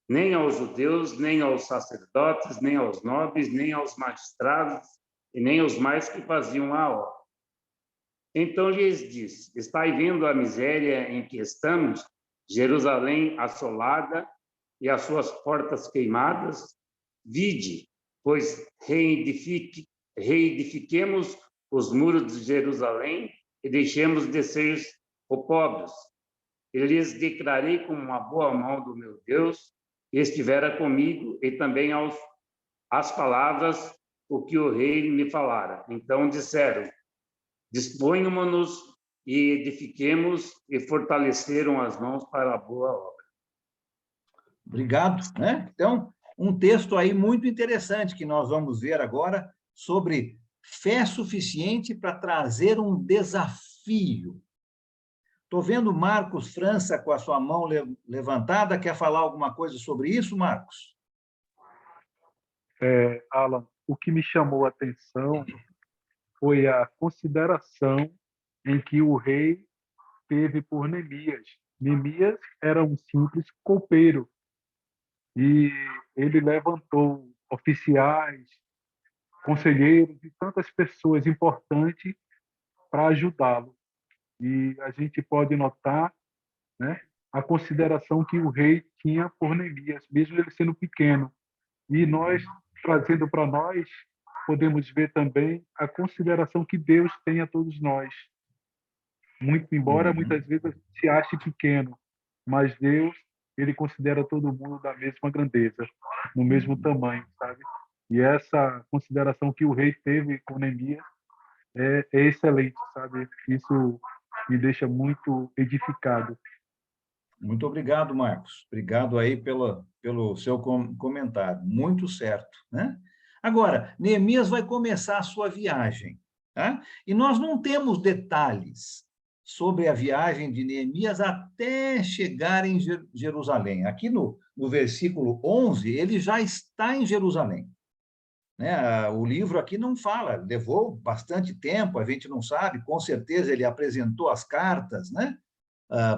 nem aos judeus, nem aos sacerdotes, nem aos nobres, nem aos magistrados e nem aos mais que faziam a obra. Então lhes disse: estai vendo a miséria em que estamos, Jerusalém assolada e as suas portas queimadas? Vide, pois reedifiquemos os muros de Jerusalém e deixemos de ser pobres. E lhes declarei com uma boa mão do meu Deus que estivera comigo e também as palavras o que o rei me falara. Então disseram: disponhamo-nos e edifiquemos, e fortaleceram as mãos para a boa obra. Obrigado, né? Então, um texto aí muito interessante que nós vamos ver agora sobre fé suficiente para trazer um desafio. Estou vendo Marcos França com a sua mão levantada. Quer falar alguma coisa sobre isso, Marcos? Alan, o que me chamou a atenção foi a consideração em que o rei teve por Neemias. Neemias era um simples copeiro e ele levantou oficiais, conselheiros e tantas pessoas importantes para ajudá-lo. E a gente pode notar, né, a consideração que o rei tinha por Neemias, mesmo ele sendo pequeno. E nós, trazendo para nós, podemos ver também a consideração que Deus tem a todos nós. Muito embora muitas vezes a gente se ache pequeno, mas Deus, ele considera todo mundo da mesma grandeza, no mesmo tamanho, sabe? E essa consideração que o rei teve com Neemias é excelente, sabe? Isso me deixa muito edificado. Muito obrigado, Marcos. Obrigado aí pelo seu comentário. Muito certo, né? Agora, Neemias vai começar a sua viagem, tá? E nós não temos detalhes sobre a viagem de Neemias até chegar em Jerusalém. Aqui no versículo 11, ele já está em Jerusalém, né? O livro aqui não fala, levou bastante tempo, a gente não sabe, com certeza ele apresentou as cartas, né?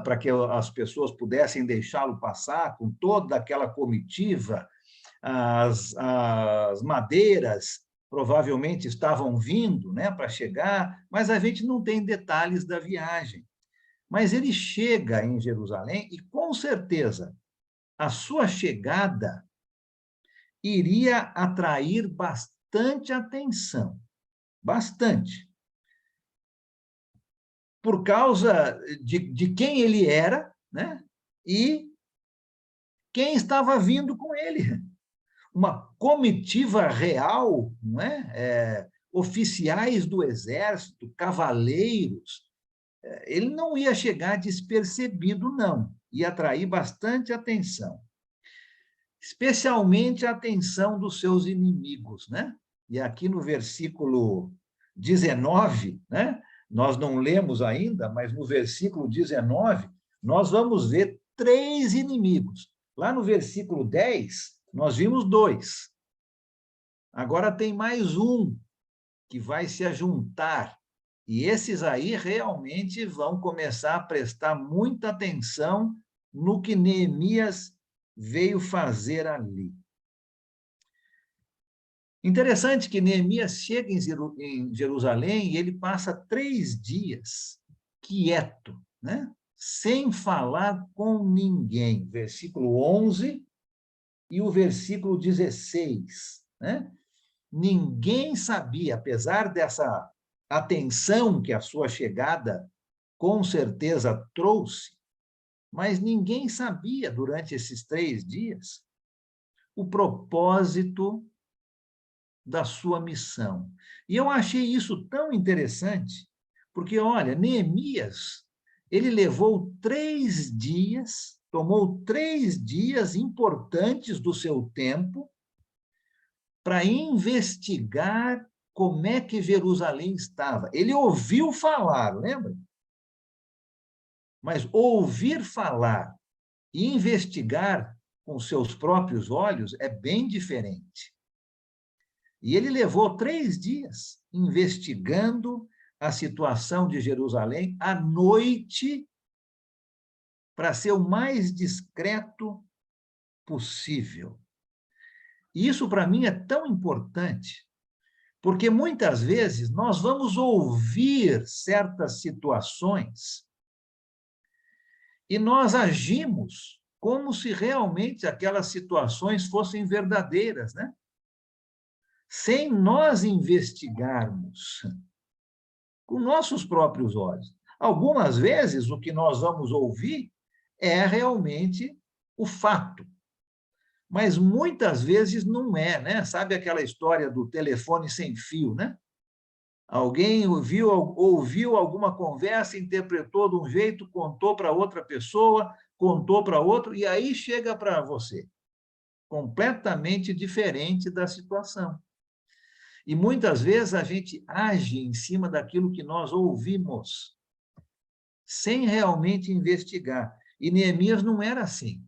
Para que as pessoas pudessem deixá-lo passar, com toda aquela comitiva, as madeiras provavelmente estavam vindo, né, para chegar, mas a gente não tem detalhes da viagem. Mas ele chega em Jerusalém e, com certeza, a sua chegada iria atrair bastante atenção, bastante, por causa de quem ele era, né? E quem estava vindo com ele. Uma comitiva real, não é? Oficiais do exército, cavaleiros, ele não ia chegar despercebido, não. Ia atrair bastante atenção. Especialmente a atenção dos seus inimigos, né? E aqui no versículo 19, né? Nós não lemos ainda, mas no versículo 19, nós vamos ver 3 inimigos. Lá no versículo 10, nós vimos 2. Agora tem mais um que vai se ajuntar. E esses aí realmente vão começar a prestar muita atenção no que Neemias veio fazer ali. Interessante que Neemias chega em Jerusalém e ele passa 3 dias quieto, né? Sem falar com ninguém. Versículo 11 e o versículo 16, né? Ninguém sabia, apesar dessa atenção que a sua chegada com certeza trouxe, mas ninguém sabia durante esses 3 dias o propósito da sua missão. E eu achei isso tão interessante, porque, olha, Neemias, ele levou 3 dias, tomou 3 dias importantes do seu tempo para investigar como é que Jerusalém estava. Ele ouviu falar, lembra? Mas ouvir falar e investigar com seus próprios olhos é bem diferente. E ele levou 3 dias investigando a situação de Jerusalém à noite para ser o mais discreto possível. E isso, para mim, é tão importante, porque muitas vezes nós vamos ouvir certas situações e nós agimos como se realmente aquelas situações fossem verdadeiras, né? Sem nós investigarmos com nossos próprios olhos. Algumas vezes, o que nós vamos ouvir é realmente o fato, mas muitas vezes não é, né? Sabe aquela história do telefone sem fio, né? Alguém ouviu alguma conversa, interpretou de um jeito, contou para outra pessoa, contou para outro, e aí chega para você, completamente diferente da situação. E muitas vezes a gente age em cima daquilo que nós ouvimos, sem realmente investigar. E Neemias não era assim.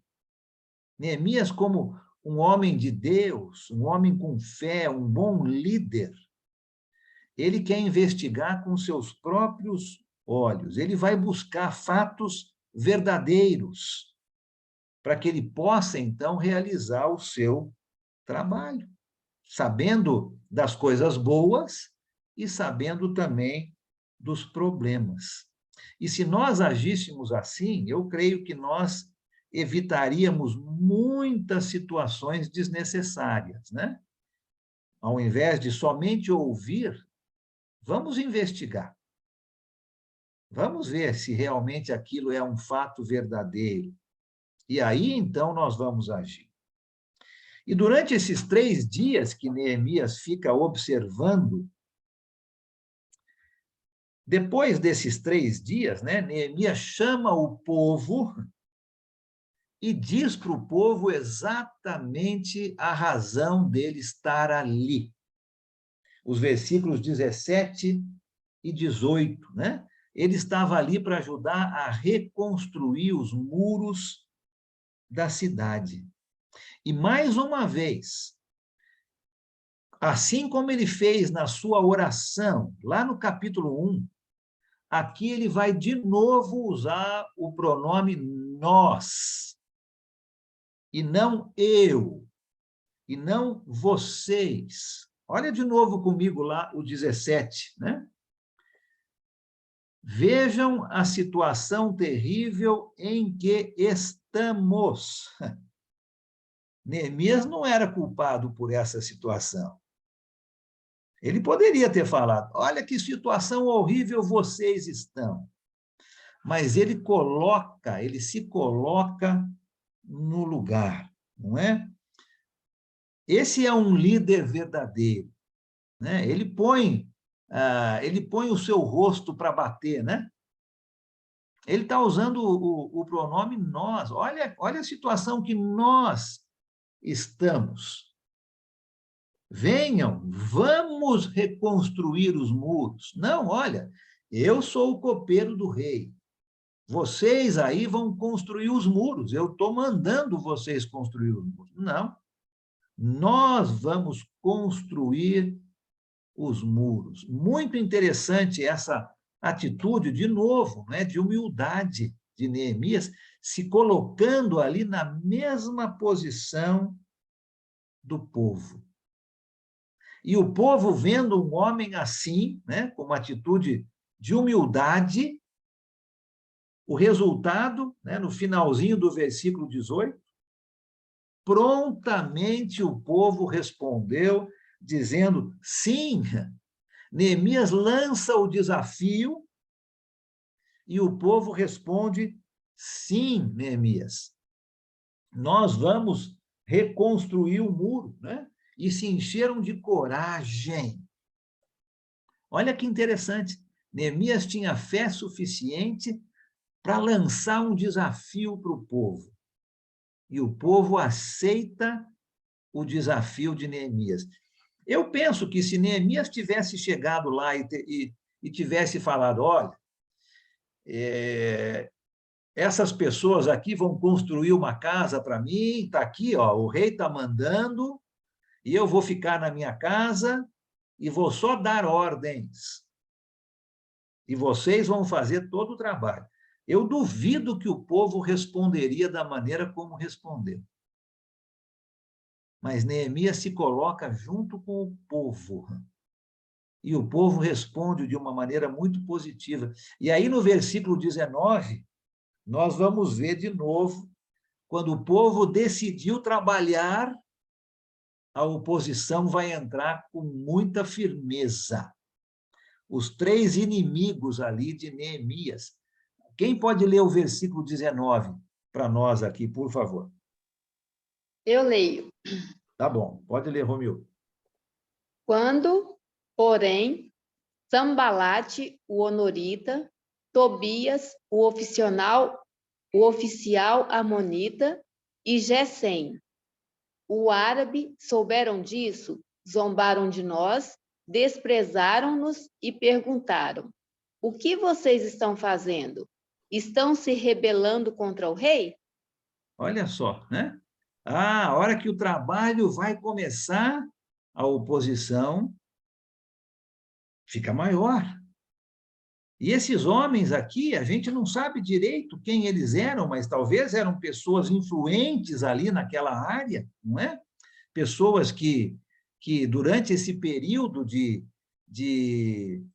Neemias, como um homem de Deus, um homem com fé, um bom líder, ele quer investigar com seus próprios olhos. Ele vai buscar fatos verdadeiros, para que ele possa, então, realizar o seu trabalho, sabendo das coisas boas e sabendo também dos problemas. E se nós agíssemos assim, eu creio que nós evitaríamos muitas situações desnecessárias, né? Ao invés de somente ouvir, vamos investigar. Vamos ver se realmente aquilo é um fato verdadeiro. E aí, então, nós vamos agir. E durante esses 3 dias que Neemias fica observando, depois desses 3 dias, né, Neemias chama o povo e diz para o povo exatamente a razão dele estar ali. Os versículos 17 e 18, né? Ele estava ali para ajudar a reconstruir os muros da cidade. E, mais uma vez, assim como ele fez na sua oração, lá no capítulo 1, aqui ele vai de novo usar o pronome nós, e não eu, e não vocês. Olha de novo comigo lá o 17, né? Vejam a situação terrível em que estamos. Neemias não era culpado por essa situação. Ele poderia ter falado, olha que situação horrível vocês estão. Mas ele se coloca no lugar, não é? Esse é um líder verdadeiro, né? Ele põe o seu rosto para bater, né? Ele está usando o pronome nós. Olha a situação que nós estamos. Venham, vamos reconstruir os muros. Não, olha, eu sou o copeiro do rei. Vocês aí vão construir os muros. Eu estou mandando vocês construir os muros. Não. Nós vamos construir os muros. Muito interessante essa atitude, de novo, né, de humildade de Neemias, se colocando ali na mesma posição do povo. E o povo, vendo um homem assim, né, com uma atitude de humildade, o resultado, né, no finalzinho do versículo 18, prontamente o povo respondeu, dizendo, sim, Neemias lança o desafio e o povo responde, sim, Neemias, nós vamos reconstruir o muro, né? E se encheram de coragem. Olha que interessante, Neemias tinha fé suficiente para lançar um desafio para o povo. E o povo aceita o desafio de Neemias. Eu penso que se Neemias tivesse chegado lá e tivesse falado, olha, essas pessoas aqui vão construir uma casa para mim, está aqui, ó, o rei está mandando, e eu vou ficar na minha casa e vou só dar ordens. E vocês vão fazer todo o trabalho. Eu duvido que o povo responderia da maneira como respondeu. Mas Neemias se coloca junto com o povo. E o povo responde de uma maneira muito positiva. E aí, no versículo 19, nós vamos ver de novo, quando o povo decidiu trabalhar, a oposição vai entrar com muita firmeza. Os 3 inimigos ali de Neemias. Quem pode ler o versículo 19 para nós aqui, por favor? Eu leio. Tá bom, pode ler, Romildo. Quando, porém, Sambalate, o honorita, Tobias, o oficial amonita, e Gesem, o árabe, souberam disso, zombaram de nós, desprezaram-nos e perguntaram, o que vocês estão fazendo? Estão se rebelando contra o rei? Olha só, né? A hora que o trabalho vai começar, a oposição fica maior. E esses homens aqui, a gente não sabe direito quem eles eram, mas talvez eram pessoas influentes ali naquela área, não é? Pessoas que durante esse período de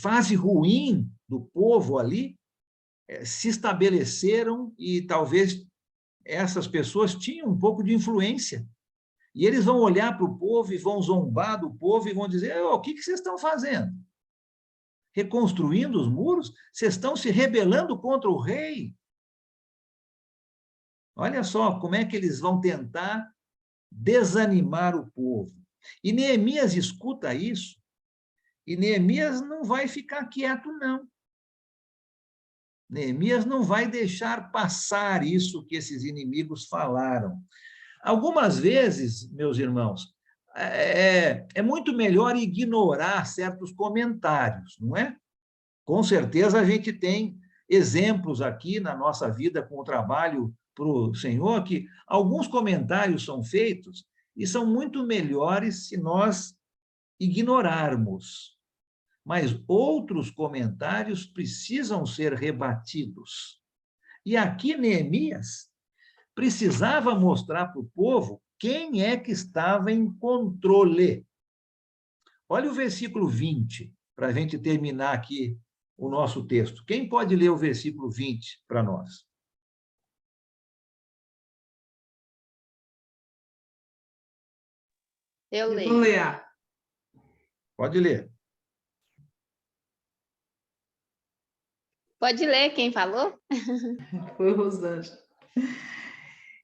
fase ruim do povo ali, se estabeleceram e talvez essas pessoas tinham um pouco de influência. E eles vão olhar para o povo e vão zombar do povo e vão dizer, o que vocês estão fazendo? Reconstruindo os muros? Vocês estão se rebelando contra o rei? Olha só como é que eles vão tentar desanimar o povo. E Neemias escuta isso, e Neemias não vai ficar quieto, não. Neemias não vai deixar passar isso que esses inimigos falaram. Algumas vezes, meus irmãos, é muito melhor ignorar certos comentários, não é? Com certeza a gente tem exemplos aqui na nossa vida com o trabalho para o Senhor, que alguns comentários são feitos e são muito melhores se nós ignorarmos. Mas outros comentários precisam ser rebatidos. E aqui Neemias precisava mostrar para o povo quem é que estava em controle. Olha o versículo 20, para a gente terminar aqui o nosso texto. Quem pode ler o versículo 20 para nós? Eu leio. Vou ler. Pode ler. Pode ler, quem falou? Foi Rosângela.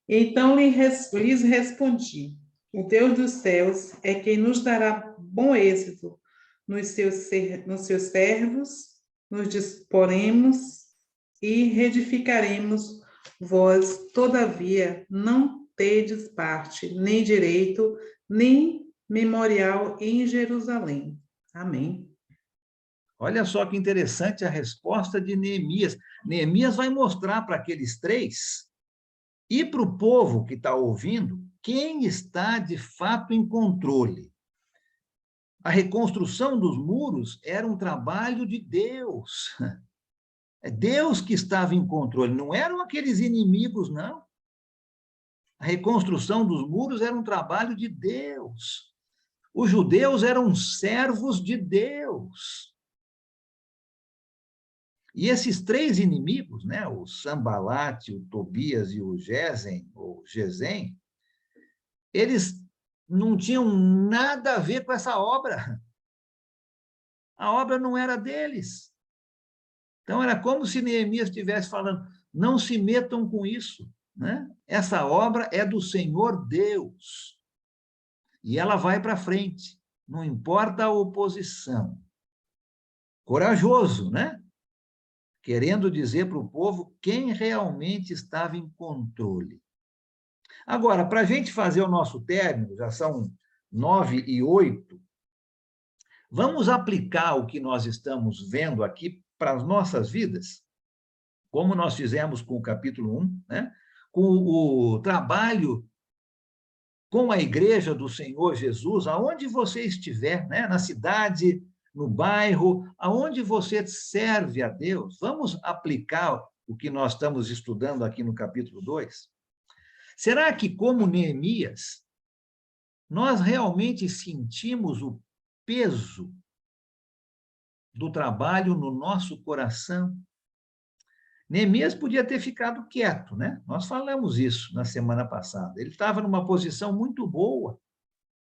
Então lhes respondi, o Deus dos céus é quem nos dará bom êxito nos seus servos nos disporemos e reedificaremos. Vós, todavia, não tedes parte, nem direito, nem memorial em Jerusalém. Amém. Olha só que interessante a resposta de Neemias. Neemias vai mostrar para aqueles três e para o povo que está ouvindo quem está de fato em controle. A reconstrução dos muros era um trabalho de Deus. É Deus que estava em controle, não eram aqueles inimigos, não. A reconstrução dos muros era um trabalho de Deus. Os judeus eram servos de Deus. E esses três inimigos, né, o Sambalate, o Tobias e o Gesem, eles não tinham nada a ver com essa obra. A obra não era deles. Então, era como se Neemias estivesse falando, não se metam com isso, né? Essa obra é do Senhor Deus. E ela vai para frente, não importa a oposição. Corajoso, né? Querendo dizer para o povo quem realmente estava em controle. Agora, para a gente fazer o nosso término, já são 9:08, vamos aplicar o que nós estamos vendo aqui para as nossas vidas, como nós fizemos com o capítulo 1, né? Com o trabalho com a igreja do Senhor Jesus, aonde você estiver, né? Na cidade, no bairro, aonde você serve a Deus. Vamos aplicar o que nós estamos estudando aqui no capítulo 2? Será que, como Neemias, nós realmente sentimos o peso do trabalho no nosso coração? Neemias podia ter ficado quieto, né? Nós falamos isso na semana passada. Ele estava numa posição muito boa,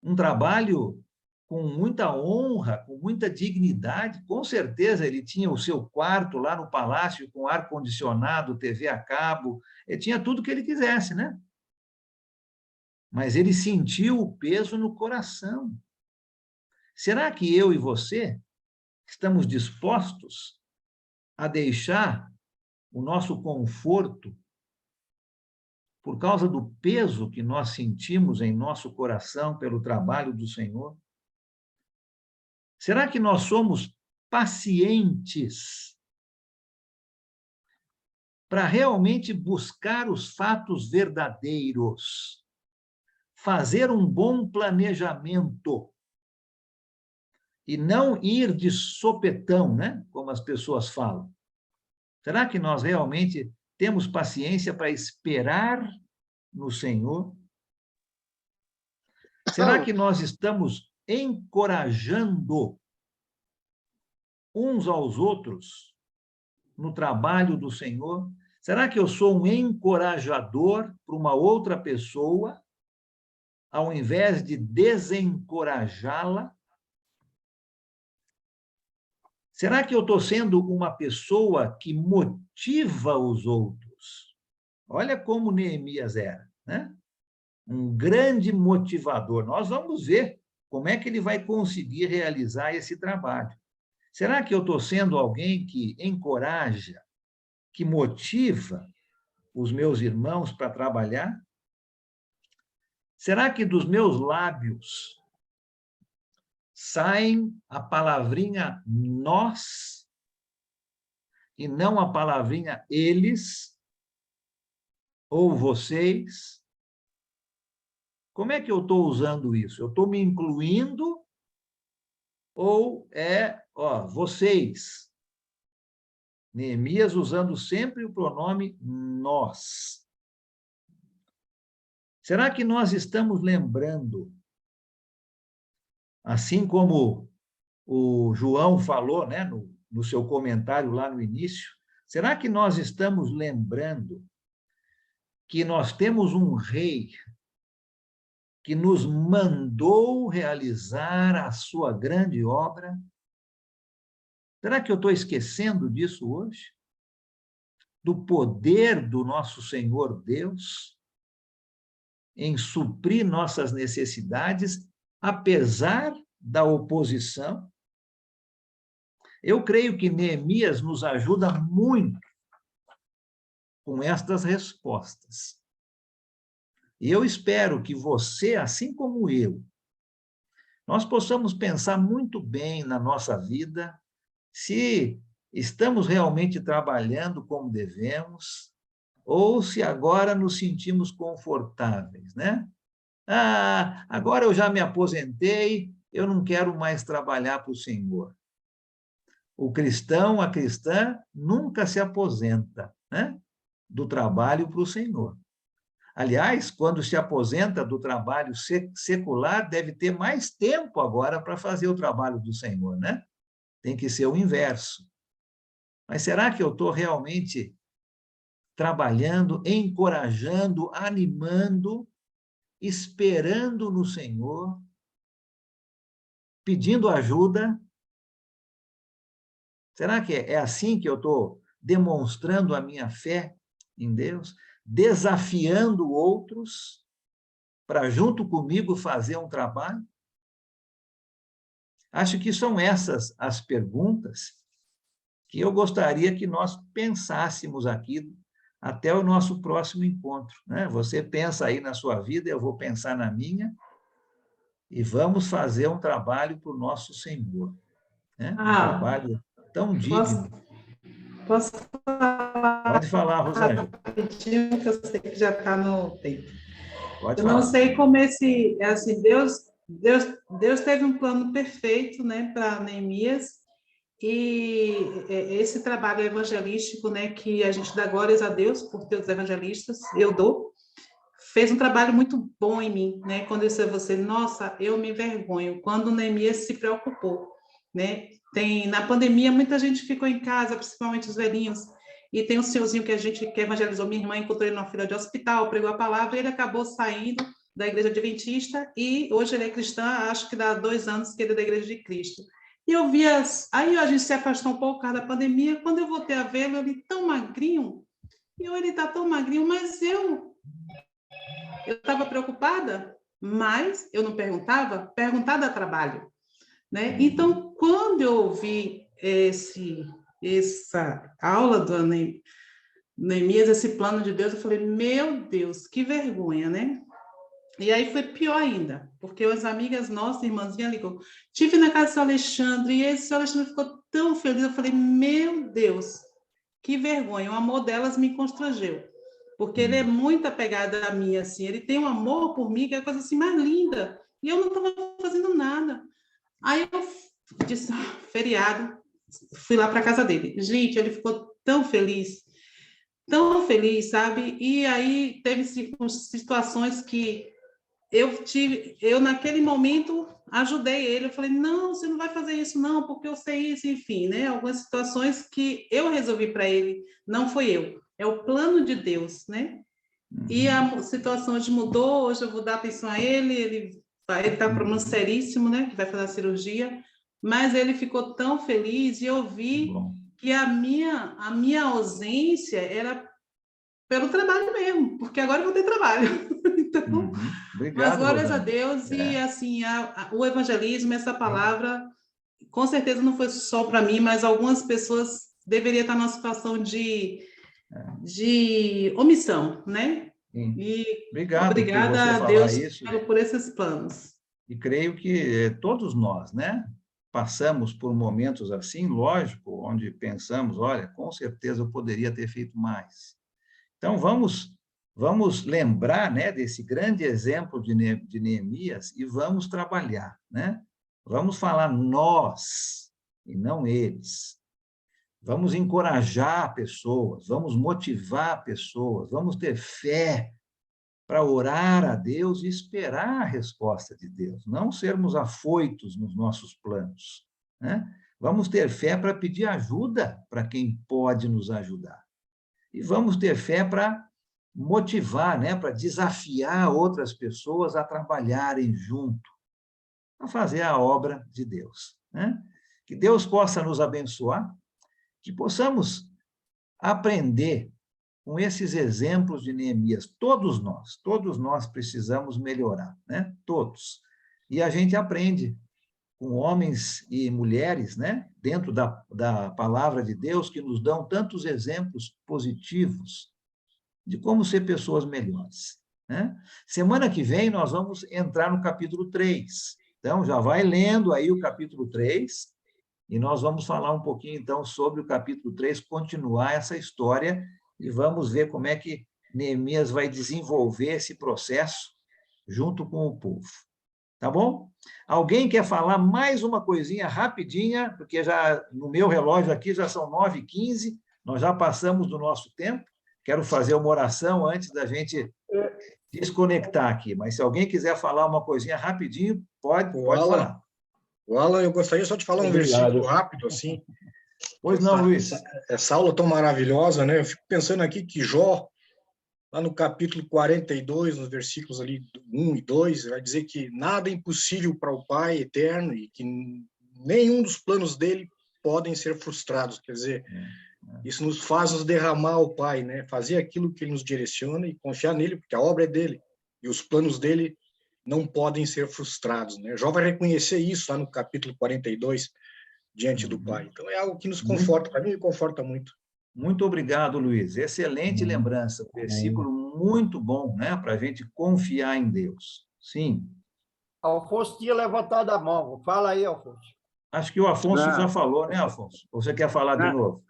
um trabalho com muita honra, com muita dignidade. Com certeza ele tinha o seu quarto lá no palácio com ar-condicionado, TV a cabo, ele tinha tudo que ele quisesse, né? Mas ele sentiu o peso no coração. Será que eu e você estamos dispostos a deixar o nosso conforto por causa do peso que nós sentimos em nosso coração pelo trabalho do Senhor? Será que nós somos pacientes para realmente buscar os fatos verdadeiros, fazer um bom planejamento e não ir de sopetão, né? Como as pessoas falam? Será que nós realmente temos paciência para esperar no Senhor? Será que nós estamos encorajando uns aos outros no trabalho do Senhor? Será que eu sou um encorajador para uma outra pessoa, ao invés de desencorajá-la? Será que eu estou sendo uma pessoa que motiva os outros? Olha como Neemias era, né? Um grande motivador. Nós vamos ver como é que ele vai conseguir realizar esse trabalho. Será que eu estou sendo alguém que encoraja, que motiva os meus irmãos para trabalhar? Será que dos meus lábios saem a palavrinha nós e não a palavrinha eles ou vocês? Como é que eu estou usando isso? Eu estou me incluindo ou vocês? Neemias usando sempre o pronome nós. Será que nós estamos lembrando, assim como o João falou, né, no seu comentário lá no início, será que nós estamos lembrando que nós temos um rei que nos mandou realizar a sua grande obra? Será que eu estou esquecendo disso hoje? Do poder do nosso Senhor Deus em suprir nossas necessidades, apesar da oposição? Eu creio que Neemias nos ajuda muito com estas respostas. E eu espero que você, assim como eu, nós possamos pensar muito bem na nossa vida, se estamos realmente trabalhando como devemos, ou se agora nos sentimos confortáveis, né? Ah, agora eu já me aposentei, eu não quero mais trabalhar para o Senhor. O cristão, a cristã, nunca se aposenta, né, do trabalho para o Senhor. Aliás, quando se aposenta do trabalho secular, deve ter mais tempo agora para fazer o trabalho do Senhor, né? Tem que ser o inverso. Mas será que eu estou realmente trabalhando, encorajando, animando, esperando no Senhor, pedindo ajuda? Será que é assim que eu estou demonstrando a minha fé em Deus? Desafiando outros para, junto comigo, fazer um trabalho? Acho que são essas as perguntas que eu gostaria que nós pensássemos aqui até o nosso próximo encontro, né? Você pensa aí na sua vida, eu vou pensar na minha, e vamos fazer um trabalho para o nosso Senhor, né? Um trabalho tão digno. Posso falar Pode falar, Rosângela. rapidinho, que eu sei que já está no tempo. Pode Eu não falar. sei como assim, Deus teve um plano perfeito, né, para Neemias, e esse trabalho evangelístico, né, que a gente dá glórias a Deus por ter os evangelistas, eu dou, fez um trabalho muito bom em mim, né? Quando eu disse a você, nossa, eu me envergonho, quando Neemias se preocupou, né? Na pandemia, muita gente ficou em casa, principalmente os velhinhos, e tem um senhorzinho que evangelizou minha irmã, encontrou ele numa fila de hospital, pregou a palavra, e ele acabou saindo da igreja adventista, e hoje ele é cristão, acho que dá 2 anos que ele é da igreja de Cristo. E eu via, aí a gente se afastou um pouco por causa da pandemia, quando eu voltei a vê-lo, ele tão magrinho, e ele está tão magrinho, mas eu estava preocupada, mas eu não perguntava, perguntar dá trabalho, né? Então, quando eu ouvi essa aula do Neemias, esse plano de Deus, eu falei, meu Deus, que vergonha, né? E aí foi pior ainda, porque as amigas nossas, irmãzinha, ligou, tive na casa do seu Alexandre, e esse seu Alexandre ficou tão feliz, eu falei, meu Deus, que vergonha, o amor delas me constrangeu, porque ele é muito apegado a mim, assim, ele tem um amor por mim, que é a coisa assim mais linda, e eu não estava fazendo nada. Aí eu disse, feriado, fui lá para a casa dele. Gente, ele ficou tão feliz, sabe? E aí teve situações que eu naquele momento ajudei ele, eu falei, não, você não vai fazer isso não, porque eu sei isso, enfim, né? Algumas situações que eu resolvi para ele, não foi eu, é o plano de Deus, né? E a situação hoje mudou, hoje eu vou dar atenção a ele está com um problema seríssimo, né? Que vai fazer a cirurgia, mas ele ficou tão feliz, e eu vi que a minha ausência era pelo trabalho mesmo, porque agora eu vou ter trabalho. Então, Obrigado, mas glórias a Rosângela. Deus, e assim, o evangelismo, essa palavra, com certeza não foi só para mim, mas algumas pessoas deveriam estar numa situação de omissão, né? Sim. E Obrigado por você obrigada a falar Deus isso. por esses planos. E creio que todos nós, né, passamos por momentos assim, lógico, onde pensamos, olha, com certeza eu poderia ter feito mais. Então, vamos lembrar, né, desse grande exemplo de Neemias e vamos trabalhar, né? Vamos falar nós e não eles. Vamos encorajar pessoas, vamos motivar pessoas, vamos ter fé para orar a Deus e esperar a resposta de Deus, não sermos afoitos nos nossos planos, né? Vamos ter fé para pedir ajuda para quem pode nos ajudar. E vamos ter fé para motivar, né, para desafiar outras pessoas a trabalharem junto, a fazer a obra de Deus, né? Que Deus possa nos abençoar, que possamos aprender com esses exemplos de Neemias. Todos nós precisamos melhorar, né? Todos. E a gente aprende com homens e mulheres, né, dentro da palavra de Deus, que nos dão tantos exemplos positivos de como ser pessoas melhores, né? Semana que vem nós vamos entrar no capítulo 3. Então, já vai lendo aí o capítulo 3, e nós vamos falar um pouquinho, então, sobre o capítulo 3, continuar essa história, e vamos ver como é que Neemias vai desenvolver esse processo junto com o povo. Tá bom? Alguém quer falar mais uma coisinha rapidinha, porque já no meu relógio aqui já são 9h15, nós já passamos do nosso tempo. Quero fazer uma oração antes da gente desconectar aqui, mas se alguém quiser falar uma coisinha rapidinho, pode falar. Alan, eu gostaria só de falar um versículo rápido, assim. Pois não, Luiz. Essa aula tão maravilhosa, né? Eu fico pensando aqui que Jó, lá no capítulo 42, nos versículos ali 1 e 2, vai dizer que nada é impossível para o Pai eterno e que nenhum dos planos dele podem ser frustrados. Quer dizer, isso nos faz nos derramar ao Pai, né? Fazer aquilo que ele nos direciona e confiar nele, porque a obra é dele e os planos dele não podem ser frustrados, né? Jó vai reconhecer isso lá no capítulo 42, diante do Pai. Então é algo que nos conforta, para mim me conforta muito. Muito obrigado, Luiz. Excelente lembrança. Versículo muito bom, né? Para a gente confiar em Deus. Sim. Alfonso tinha levantado a mão. Fala aí, Alfonso. Acho que o Afonso já falou, né, Afonso? Ou você quer falar de novo?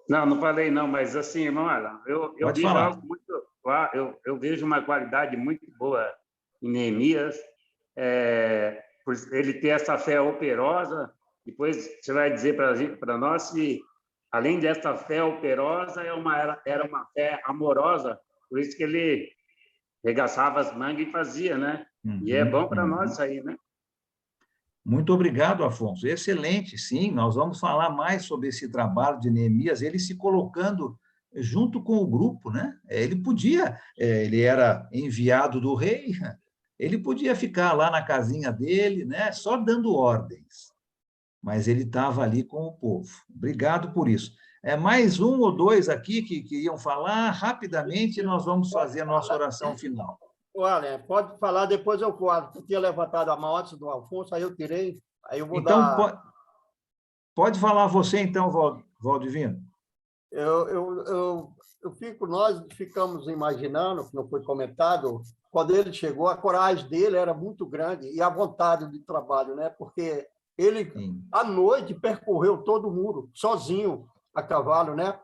Não falei não, mas assim, irmão Alan, eu vejo algo muito, eu vejo uma qualidade muito boa em Neemias, por ele ter essa fé operosa. Depois você vai dizer para nós que, além dessa fé operosa, era uma fé amorosa, por isso que ele regaçava as mangas e fazia, né? E é bom para nós isso aí, né? Muito obrigado, Afonso. Excelente, sim. Nós vamos falar mais sobre esse trabalho de Neemias, ele se colocando junto com o grupo, né? Ele podia, ele era enviado do rei, ele podia ficar lá na casinha dele, né? Só dando ordens, mas ele estava ali com o povo. Obrigado por isso. Mais um ou dois aqui que queriam falar rapidamente, e nós vamos fazer a nossa oração final. Olha, pode falar, depois eu falo. Eu tinha levantado a mão antes do Alfonso, aí eu tirei, aí eu vou então, dar... pode falar você, então, Valdivino. Nós ficamos imaginando, que não foi comentado, quando ele chegou, a coragem dele era muito grande e a vontade de trabalho, né? Porque ele, à noite, percorreu todo o muro, sozinho, a cavalo, né?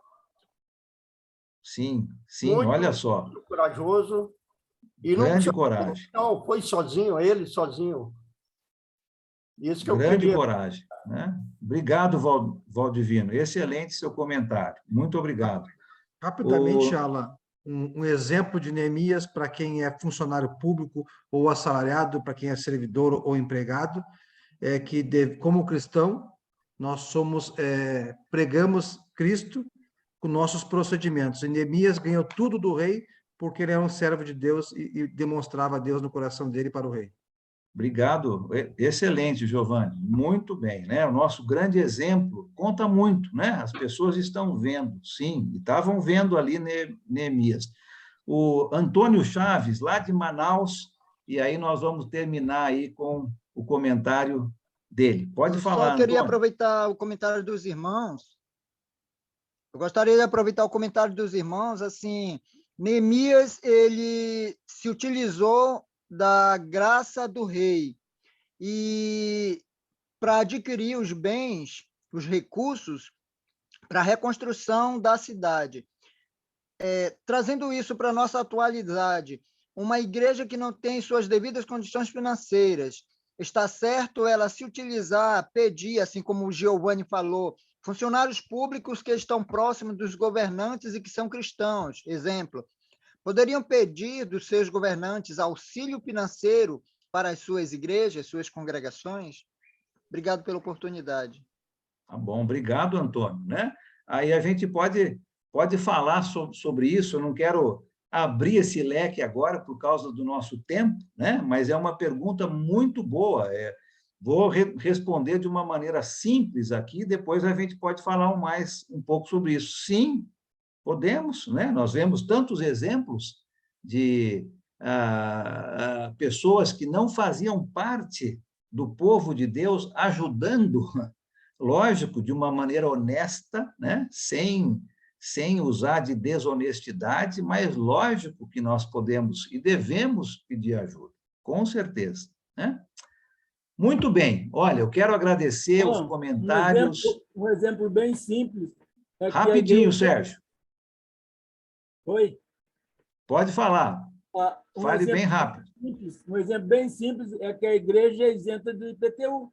Sim, muito, olha só. Muito corajoso. E grande coragem. Não, foi sozinho, ele sozinho. Isso que grande eu queria. Coragem, né? Obrigado, Valdivino. Excelente seu comentário. Muito obrigado. Rapidamente, Alan, um exemplo de Neemias para quem é funcionário público ou assalariado, para quem é servidor ou empregado, é que, como cristão, nós pregamos Cristo com nossos procedimentos. E Neemias ganhou tudo do rei, porque ele era um servo de Deus e demonstrava Deus no coração dele para o rei. Obrigado. Excelente, Giovanni. Muito bem, né? O nosso grande exemplo conta muito, né? As pessoas estão vendo, sim, e estavam vendo ali Neemias. O Antônio Chaves, lá de Manaus, e aí nós vamos terminar aí com o comentário dele. Pode falar, Antônio. Eu queria Antônio. aproveitar o comentário dos irmãos. Eu gostaria de aproveitar o comentário dos irmãos, assim... Neemias, ele se utilizou da graça do rei e para adquirir os bens, os recursos para a reconstrução da cidade. Trazendo isso para a nossa atualidade, uma igreja que não tem suas devidas condições financeiras, está certo ela se utilizar, pedir, assim como o Giovanni falou, funcionários públicos que estão próximos dos governantes e que são cristãos, exemplo, poderiam pedir dos seus governantes auxílio financeiro para as suas igrejas, suas congregações? Obrigado pela oportunidade. Tá bom, obrigado, Antônio, né? Aí a gente pode falar sobre isso, eu não quero abrir esse leque agora por causa do nosso tempo, né? Mas é uma pergunta muito boa, vou responder de uma maneira simples aqui, depois a gente pode falar um pouco sobre isso. Sim, podemos, né? Nós vemos tantos exemplos de pessoas que não faziam parte do povo de Deus ajudando, lógico, de uma maneira honesta, né? Sem usar de desonestidade, mas lógico que nós podemos e devemos pedir ajuda, com certeza, né? Muito bem. Olha, eu quero agradecer os comentários. Um exemplo bem simples. É que Rapidinho, Sérgio. Oi? Pode falar. Fale bem rápido. Um exemplo bem simples é que a igreja é isenta do IPTU.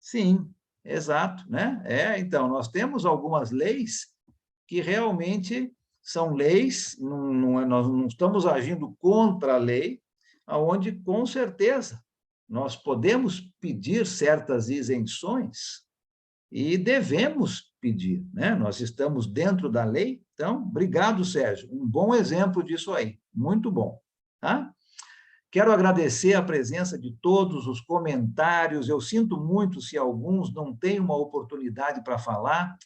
Sim, exato, né? Então, nós temos algumas leis que realmente são leis, nós não estamos agindo contra a lei, onde, com certeza, nós podemos pedir certas isenções e devemos pedir, né? Nós estamos dentro da lei, então, obrigado, Sérgio, um bom exemplo disso aí, muito bom, tá? Quero agradecer a presença de todos os comentários, eu sinto muito se alguns não têm uma oportunidade para falar,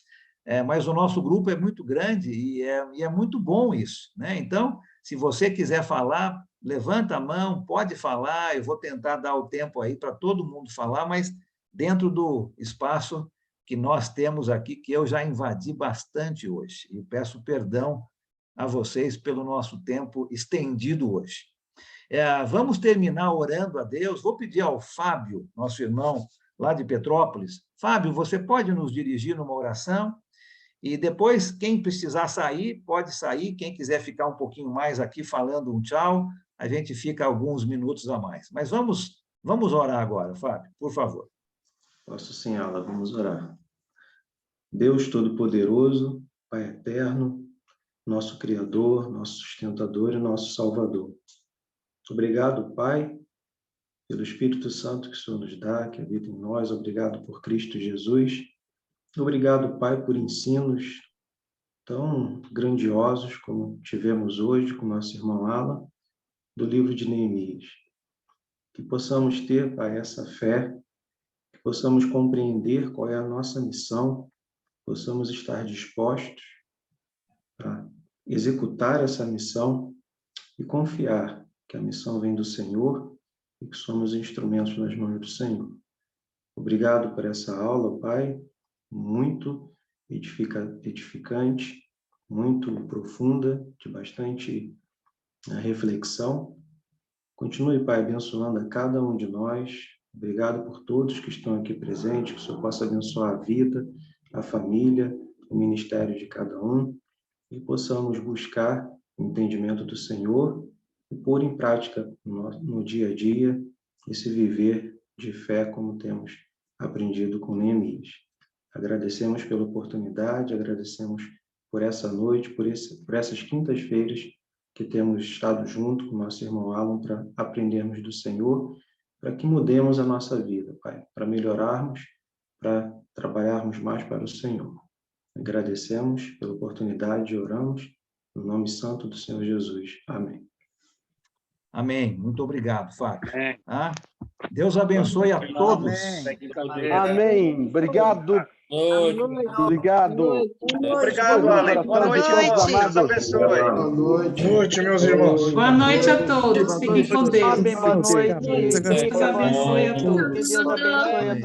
mas o nosso grupo é muito grande e é muito bom isso, né? Então, se você quiser falar, levanta a mão, pode falar, eu vou tentar dar o tempo aí para todo mundo falar, mas dentro do espaço que nós temos aqui, que eu já invadi bastante hoje, e peço perdão a vocês pelo nosso tempo estendido hoje. Vamos terminar orando a Deus, vou pedir ao Fábio, nosso irmão lá de Petrópolis, Fábio, você pode nos dirigir numa oração? E depois, quem precisar sair, pode sair. Quem quiser ficar um pouquinho mais aqui falando um tchau, a gente fica alguns minutos a mais. Mas vamos orar agora, Fábio, por favor. Posso sim, Ala, vamos orar. Deus Todo-Poderoso, Pai Eterno, nosso Criador, nosso Sustentador e nosso Salvador. Obrigado, Pai, pelo Espírito Santo que o Senhor nos dá, que habita em nós. Obrigado por Cristo Jesus. Obrigado, Pai, por ensinos tão grandiosos como tivemos hoje com nosso irmão Alan, do livro de Neemias. Que possamos ter, Pai, essa fé, que possamos compreender qual é a nossa missão, possamos estar dispostos a executar essa missão e confiar que a missão vem do Senhor e que somos instrumentos nas mãos do Senhor. Obrigado por essa aula, Pai, muito edificante, muito profunda, de bastante reflexão. Continue, Pai, abençoando a cada um de nós. Obrigado por todos que estão aqui presentes, que o Senhor possa abençoar a vida, a família, o ministério de cada um, e possamos buscar o entendimento do Senhor e pôr em prática no dia a dia esse viver de fé como temos aprendido com Neemias. Agradecemos pela oportunidade, agradecemos por essa noite, por essas quintas-feiras que temos estado junto com nosso irmão Alan para aprendermos do Senhor, para que mudemos a nossa vida, Pai, para melhorarmos, para trabalharmos mais para o Senhor. Agradecemos pela oportunidade e oramos no nome santo do Senhor Jesus. Amém. Amém. Muito obrigado, Fábio. Deus abençoe a todos. Amém. Obrigado. Obrigado. Obrigado, Alan. Boa noite, irmãos. Deus abençoe. Boa noite, meus irmãos. Boa noite a todos. Fiquem com Deus. Boa noite. Deus abençoe a todos. Deus abençoe a